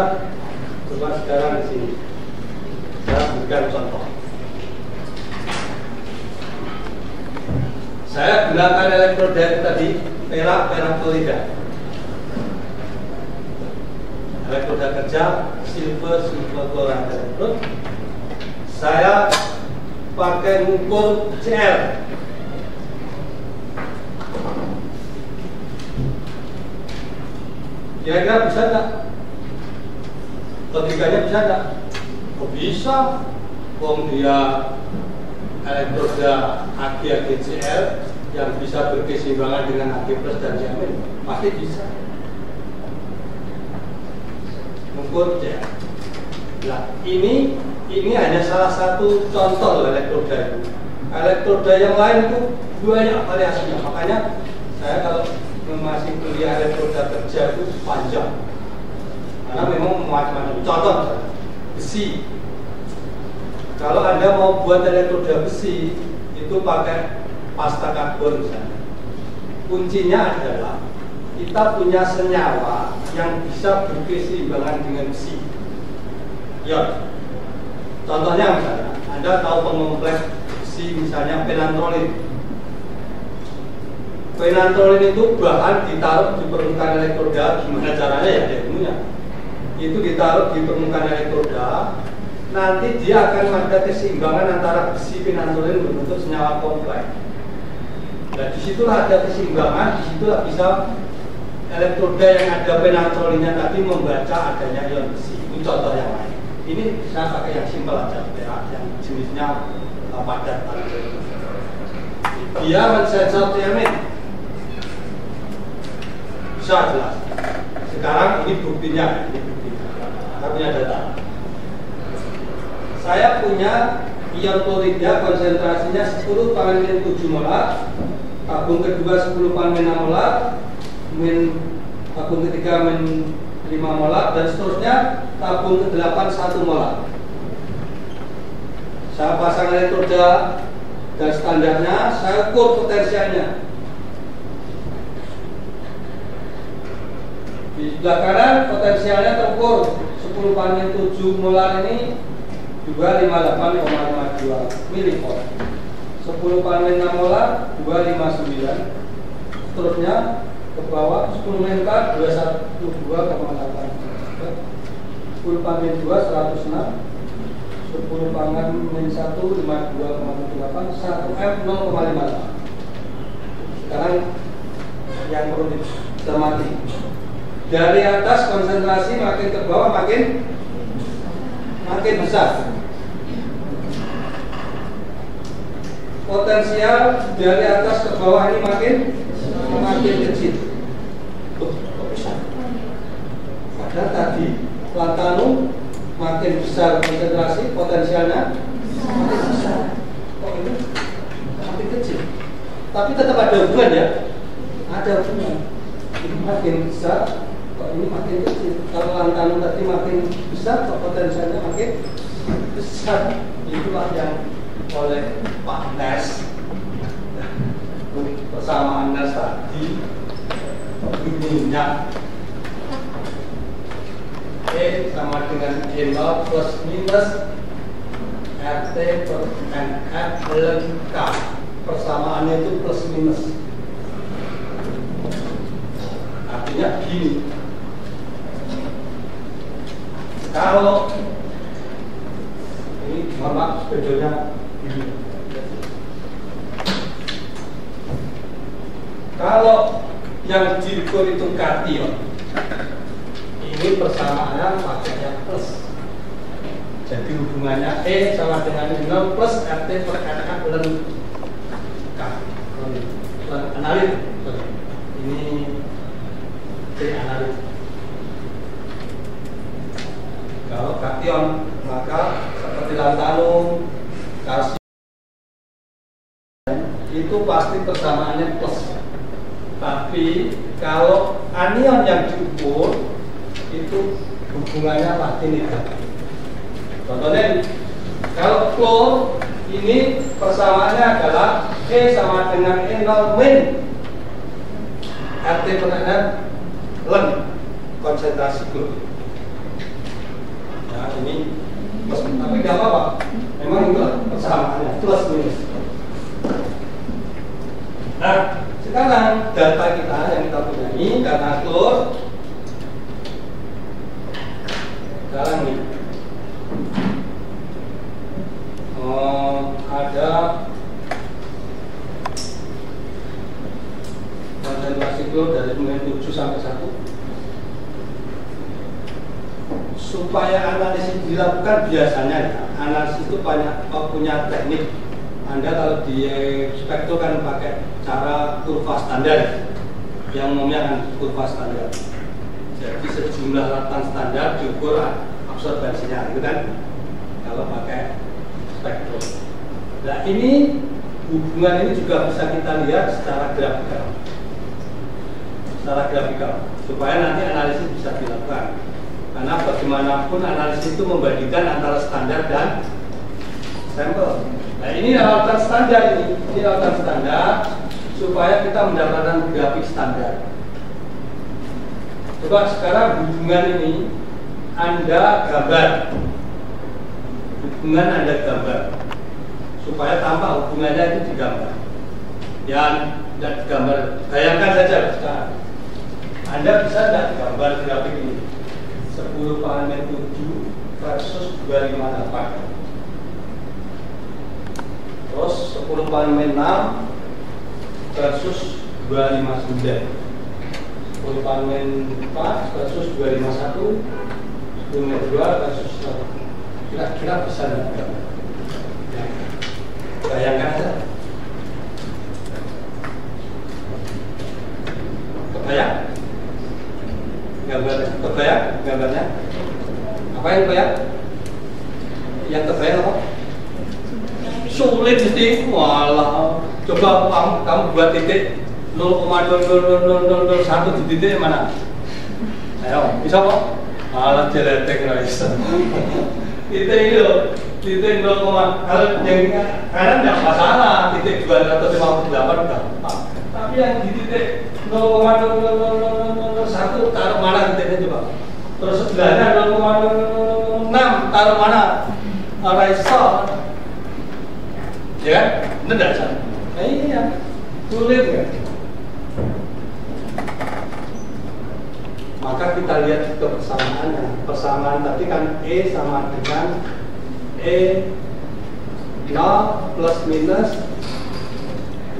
coba sekarang di sini. Saya berikan contoh. Saya gunakan elektroda tadi, perak klorida. Elektroda kerja, silver chloride elektrod. Saya pakai ngukur CL. Kira-kira bisa nggak? Logikanya bisa nggak? Oh bisa. Wong dia elektroda AgCl yang bisa berkeseimbangan dengan Ag plus dan Cl, pasti bisa. Mengukur CL. Nah ini hanya salah satu contoh elektroda itu. Elektroda yang lain itu banyak variasinya. Makanya saya kalau masih kuliah elektroda kerja itu panjang karena memang macam-macam. Contoh besi, kalau Anda mau buat elektroda besi itu pakai pasta karbon misalnya, kuncinya adalah kita punya senyawa yang bisa berkeseimbangan dengan besi. Ya, contohnya misalnya Anda tahu pengompleks besi misalnya penantrolin. Penantrolin itu bahan ditaruh di permukaan elektroda, gimana caranya ya ilmunya? Itu ditaruh di permukaan elektroda, nanti dia akan ada keseimbangan antara besi penantrolin berbentuk senyawa kompleks. Nah disitulah ada keseimbangan, disitulah bisa elektroda yang ada penantrolinnya tadi membaca adanya ion besi. Ini contoh yang lain. Ini saya pakai yang simpel aja, yang jenisnya padat. Dia mensensor tiamin. bisa jelas. Sekarang ini buktinya, saya punya data. Saya punya ion klorida konsentrasinya 10⁻⁷ molar, tabung kedua 10⁻⁶ molar, tabung ketiga -5 molar, dan seterusnya tabung ke-8 1 molar. Saya pasang elektroda dan standarnya, saya ukur potensialnya. Di sebelah kanan potensialnya terukur 10⁻⁷ molar ini 258,52 milivolt. 10⁻⁶ molar 259. Seterusnya ke bawah 10⁻⁴ 212,8. 10⁻2 106. 10⁻⁻1 52,78. 1M 0,58. Sekarang yang perlu dicermati, dari atas konsentrasi makin ke bawah makin besar. Potensial dari atas ke bawah ini makin kecil. Kok bisa? Padahal tadi Lantanu makin besar konsentrasi, potensialnya makin besar. Kok ini makin kecil? Tapi tetap ada hubungan ya? Ada hubungan. Ini makin besar, kok ini makin kecil. Kalau Lantanu tadi makin besar, kok potensialnya makin besar. Itulah yang oleh Pak Nes, persamaan Nes tadi bunyinya E sama dengan E0 plus minus RT per NF ln K. Persamaannya itu plus minus. Artinya gini, kalau ini maaf spedolnya gini, kalau yang diukur itu kation, ini persamaannya pakainya plus. Jadi hubungannya E sama dengan 0 plus RT per NF ln K. Analit. Ini T analit. Kalau kation maka seperti lantanu, kalsium itu pasti persamaannya plus. Tapi kalau anion yang diukur itu hubungannya pasti negatif. Contohnya kalau klor ini persamaannya adalah E sama dengan E0 min RT per NF ln konsentrasi klor. Nah ini plus, tapi nggak apa-apa. Memang itu persamaannya plus minus. Nah sekarang data kita yang kita punya ini karena klor sekarang ini ada konsentrasi klor dari 7 sampai 1. Supaya analisis dilakukan biasanya analisis itu punya teknik. Anda kalau di spektro kan pakai cara kurva standar, yang umumnya kan kurva standar. Jadi sejumlah ratan standar diukur absorbensinya, gitu kan? Kalau pakai spektro. Nah ini hubungan ini juga bisa kita lihat secara grafikal, supaya nanti analisis bisa dilakukan. Karena bagaimanapun analisis itu membandingkan antara standar dan sampel. Nah ini ratan standar ini ratan standar supaya kita mendapatkan grafik standar. Coba sekarang hubungan ini Anda gambar, supaya tampak hubungannya itu digambar. Yang tidak digambar, bayangkan saja sekarang. Anda bisa tidak gambar grafik ini 10⁻⁷ versus 258. Terus 10⁻⁶ versus 259. 10⁻⁴ versus 251. 10⁻2 versus 1. Kira-kira bisa enggak? Ya. Bayangkan saja. Kebayang? gambarnya. Kebayang gambarnya? Apa yang kebayang? Yang kebayang apa? Sulit mesti. Walah. Coba kamu buat titik 0,00001 di titik mana? Ayo, bisa kok? Alah jeletek lah bisa. Titik itu, titik 0, kalau yang kanan tidak masalah, titik 258 gampang. Tapi yang di titik 0,00001 taruh mana titiknya coba? Terus sebelahnya 0,006 taruh mana? Raiso. Ya kan? Benar tidak sama? Nah, iya, sulit kan? Maka kita lihat kebersamaannya. Persamaan tadi kan E sama dengan E 0 plus minus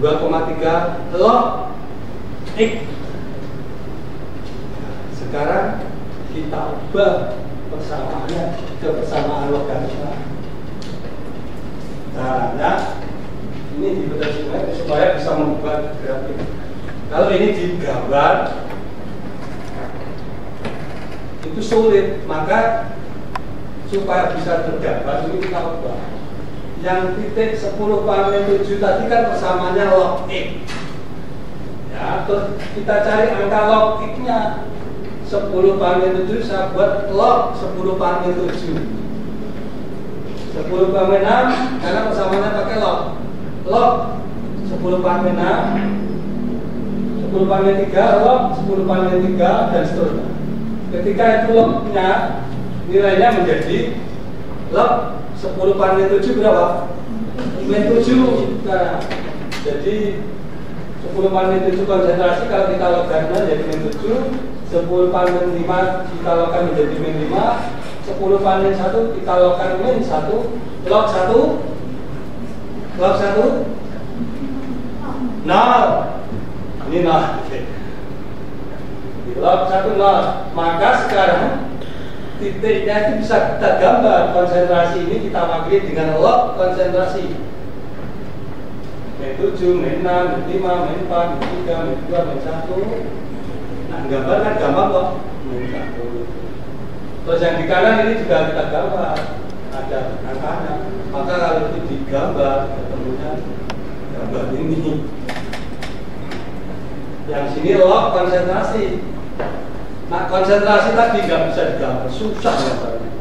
2,3 log X. Sekarang kita ubah persamaannya ke persamaan logaritma. Caranya ini dibedakan supaya bisa membuat grafik. Kalau ini digambar itu sulit, maka supaya bisa tergambar ini kita ubah. Yang titik 10/7 tadi kan persamaannya log X. Ya, terus kita cari angka log X-nya. 10/7 saya buat log 10/7. 10/6 karena persamaannya pakai log. Log 10/6, 10/3 log 10/3 dan seterusnya. Ketika itu lognya nilainya menjadi log 10/7 berapa? Min 7. Nah, jadi 10/7 konsentrasi kalau kita logkan jadi min 7, 10/5 kita logkan menjadi min 5, 10/1 kita logkan min 1, log 1 0. Ini 0. Log 1 0. Maka sekarang titiknya itu bisa kita gambar. Konsentrasi ini kita wakili dengan log konsentrasi. Min 7, min 6, min 5, min 4, min 3, min 2, min 1. Nah, gambar kan gampang kok. Min 1. Terus yang di kanan ini juga kita gambar. Ada angkanya. Maka kalau itu digambar, ketemunya gambar ini. Yang sini log konsentrasi. Nah, konsentrasi tadi nggak bisa digambar, susah gambarnya.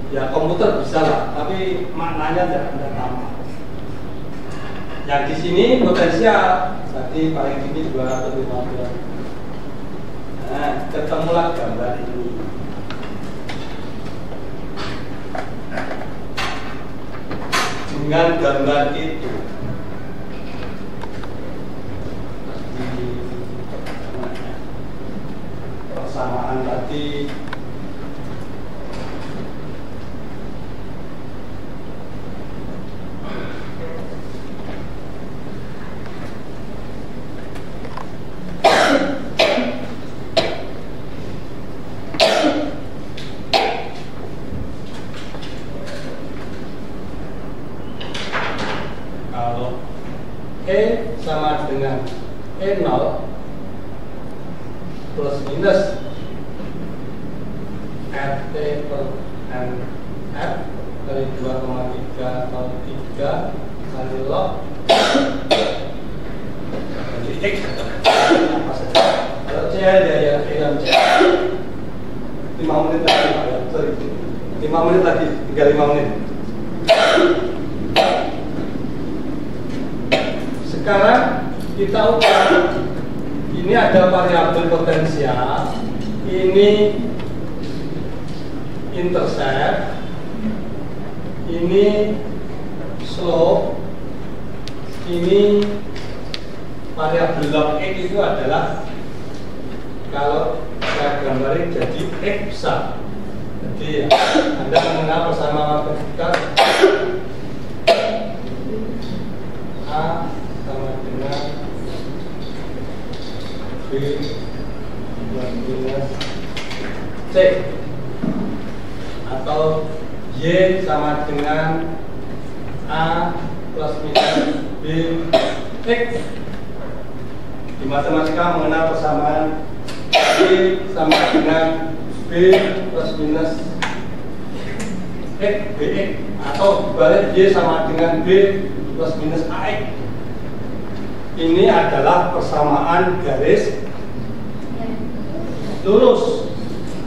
Ya komputer bisa lah, tapi maknanya tidak tampak. Yang di sini potensial, tadi paling tinggi 250. Nah, ketemulah gambar ini. Dengan gambar itu, persamaan tadi kalau E sama dengan E0 plus minus RT per NF kali 2,3 atau 3 kali log jadi X apa saja. Kalau C aja ya E dan C 5 menit lagi sorry 5 menit lagi, tinggal 5 menit. Sekarang kita ubah. Ini ada variabel potensial, ini intercept, ini slope, ini variabel log X itu adalah kalau saya gambarin jadi X besar. Jadi ya, Anda mengenal persamaan vertikal A sama dengan B minus C atau Y sama dengan A plus minus B X. Di matematika mengenal persamaan Y sama dengan B plus minus X BX, atau dibalik Y sama dengan B plus minus AX. Ini adalah persamaan garis lurus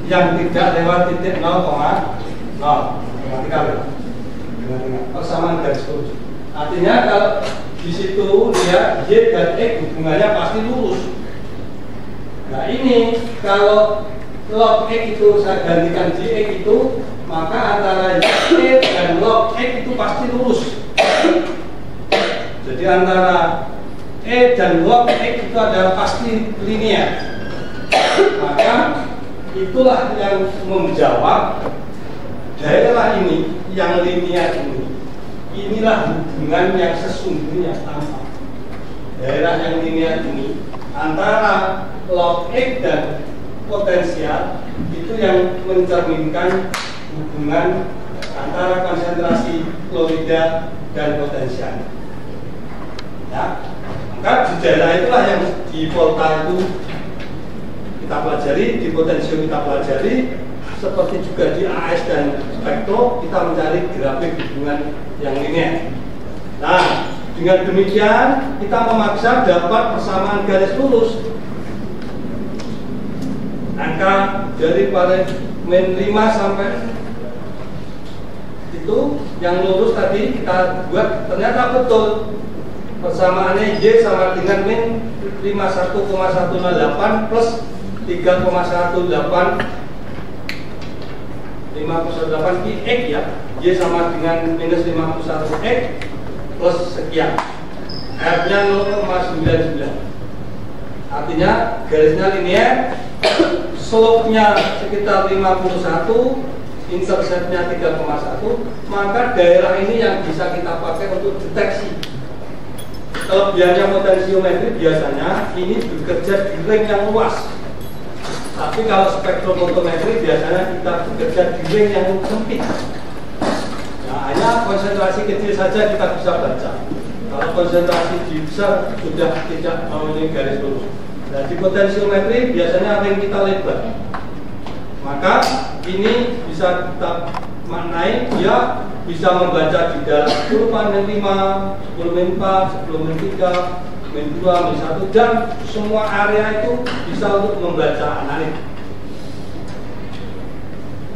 yang tidak lewat titik 0,0. Persamaan garis lurus. Artinya kalau di situ lihat Y dan X hubungannya pasti lurus. Nah ini kalau log X itu saya gantikan JX itu, maka antara Y dan log X itu pasti lurus. Jadi antara E dan log X itu adalah pasti linear. Maka itulah yang menjawab daerah ini yang linear ini. Inilah hubungan yang sesungguhnya tampak. Daerah yang linear ini antara log X dan potensial itu yang mencerminkan hubungan antara konsentrasi klorida dan potensial. Ya, maka di daerah itulah yang di volta itu kita pelajari, di potensio kita pelajari, seperti juga di AS dan spektro kita mencari grafik hubungan yang linear. Nah, dengan demikian kita memaksa dapat persamaan garis lurus. Angka dari min 5 sampai itu yang lurus tadi kita buat ternyata betul. Persamaannya Y sama dengan min 51,108 plus 3,18 5,8 X ya. Y sama dengan minus 51 X plus sekian. R-nya 0,99. Artinya garisnya linear, slope-nya sekitar 51, intercept-nya 3,1, maka daerah ini yang bisa kita pakai untuk deteksi. Kelebihannya potensiometri biasanya ini bekerja di ring yang luas. Tapi kalau spektrofotometri biasanya kita bekerja di ring yang sempit. Nah, hanya konsentrasi kecil saja kita bisa baca. Kalau konsentrasi di besar sudah tidak memenuhi garis lurus. Nah, di potensiometri biasanya ring kita lebar. Maka ini bisa kita maknai, dia bisa membaca di dalam 10 min 5, 10 min 4, 10 min 3, min 2, min 1, dan semua area itu bisa untuk membaca analit.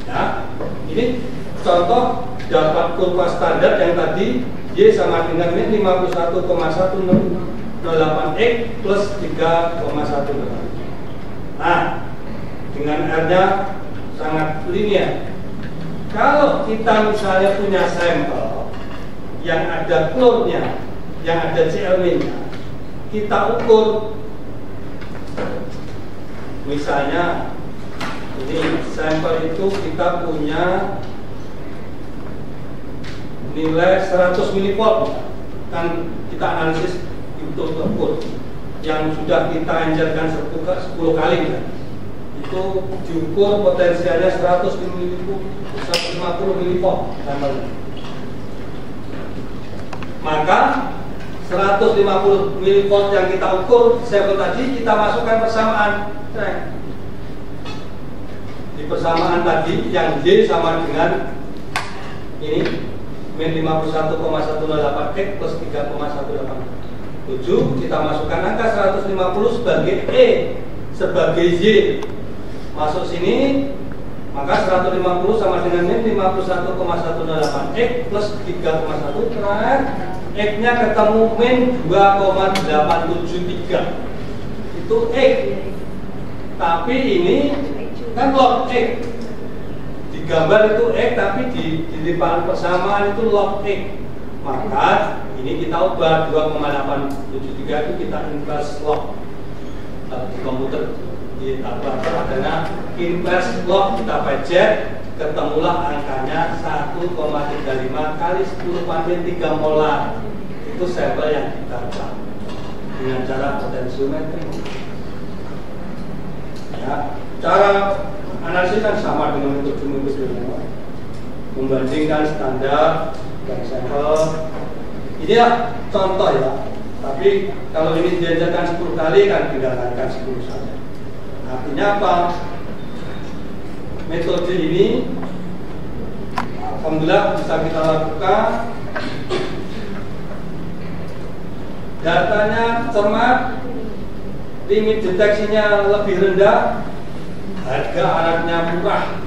Ya, ini contoh dapat kurva standar yang tadi Y sama dengan min 51,108 X plus 3,18. Nah, dengan R-nya sangat linear. Kalau kita misalnya punya sampel yang ada klornya, yang ada CL-nya, kita ukur. Misalnya ini sampel itu kita punya nilai 100 mV, kan kita analisis untuk ukur yang sudah kita anjurkan 10 kali kan? Itu diukur potensialnya 150 mV sampelnya. Maka 150 mV yang kita ukur sampel tadi kita masukkan persamaan. Di persamaan tadi yang Y sama dengan ini min 51,108 X plus 3,187, kita masukkan angka 150 sebagai E, sebagai Y masuk sini, maka 150 sama dengan min 51,108 X plus 3,1, terakhir X nya ketemu min 2,873, itu X. Tapi ini kan log X, digambar itu X, tapi di limpahan persamaan itu log X. Maka ini kita ubah 2,873 itu kita inverse log. Di komputer ditambah adanya inverse log, kita pencet, ketemulah angkanya 1,35 kali 10 banding 3 molar. Itu sampel yang kita ubah dengan cara potensiometri. Ya, cara analisis kan sama dengan metode membandingkan standar dan sampel. Inilah contoh ya. Tapi kalau ini diajarkan 10 kali kan tinggalkan 10 saja. Artinya apa? metode ini alhamdulillah bisa kita lakukan. Datanya cermat, limit deteksinya lebih rendah, harga alatnya murah,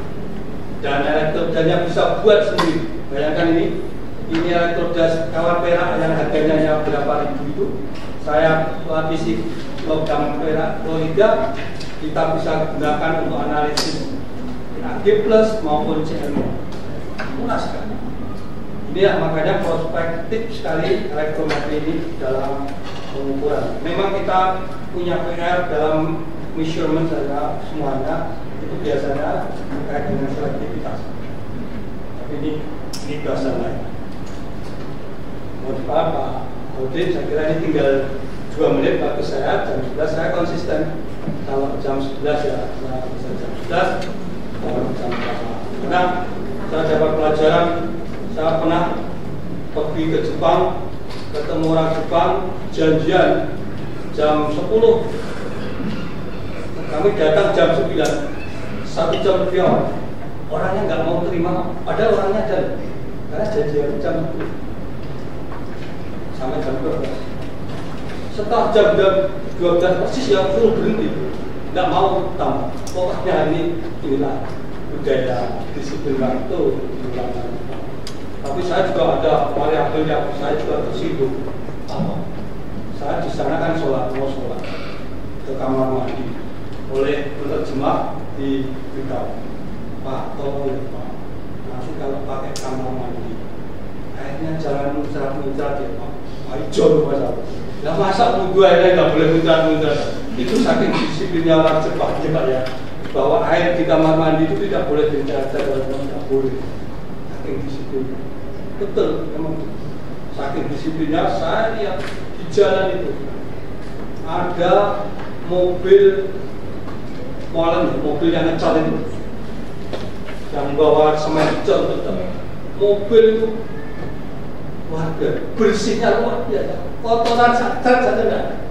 dan elektrodanya bisa buat sendiri. Bayangkan ini elektroda kawat perak yang harganya berapa ribu itu, saya lapisi logam perak klorida, kita bisa gunakan untuk analisis G+ maupun CL. Murah sekali. Ini ya, makanya prospektif sekali elektrometri ini dalam pengukuran. Memang kita punya PR dalam measurement saja semuanya, itu biasanya terkait dengan selektivitas. Tapi ini bahasa lain. Mohon maaf Pak Audin, saya kira ini tinggal 2 menit waktu saya, jam 11 saya konsisten. Kalau jam 11 ya, saya bisa jam 11, kalau jam 11. Karena saya dapat pelajaran, saya pernah pergi ke Jepang, ketemu orang Jepang, janjian jam 10, kami datang jam 9, 1 jam lebih awal. Orangnya nggak mau terima, padahal orangnya ada, karena janjian jam 10 sampai jam 12. Setelah jam 12 persis ya full berhenti, nggak mau tambah. Pokoknya inilah budaya disiplin waktu diulang. Tapi saya juga ada variabel yang saya juga tersinggung. Saya di sana kan mau sholat ke kamar mandi oleh penerjemah diberitahu, Pak, tolong ya Pak, nanti kalau pakai kamar mandi akhirnya jangan muncrat ya Pak. Hijau masa. Nah masa wudhu airnya nggak boleh muncrat. Itu saking disiplinnya orang Jepang ya Pak ya, bahwa air di kamar mandi itu tidak boleh muncrat, tidak boleh. Saking disiplin. Betul, memang saking disiplinnya. Saya lihat di jalan itu ada mobil yang ngecat itu, yang bawa semen cat, mobil itu warga bersihnya luar biasa, kotoran saja enggak.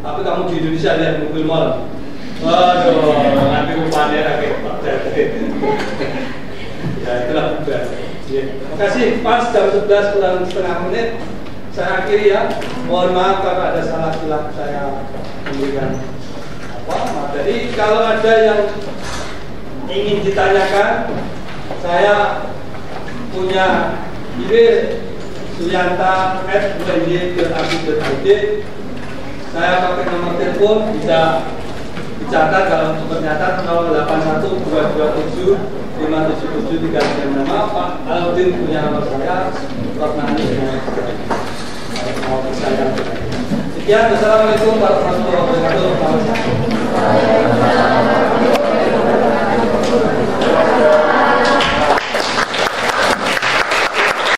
Tapi kamu di Indonesia lihat mobil malam, waduh, nanti rupanya kayak ya itulah budaya. Terima kasih, pas jam 11 kurang setengah menit saya akhiri ya. Mohon maaf kalau ada salah silap saya memberikan materi. Kalau ada yang ingin ditanyakan, saya punya email suyanta@uny.ac.id. Saya pakai nomor telepon, bisa dicatat kalau untuk ternyata 081227 577 335. Pak Audin punya nomor saya, Prof. Nani dengan mau saya. Sekian, wassalamualaikum warahmatullahi wabarakatuh.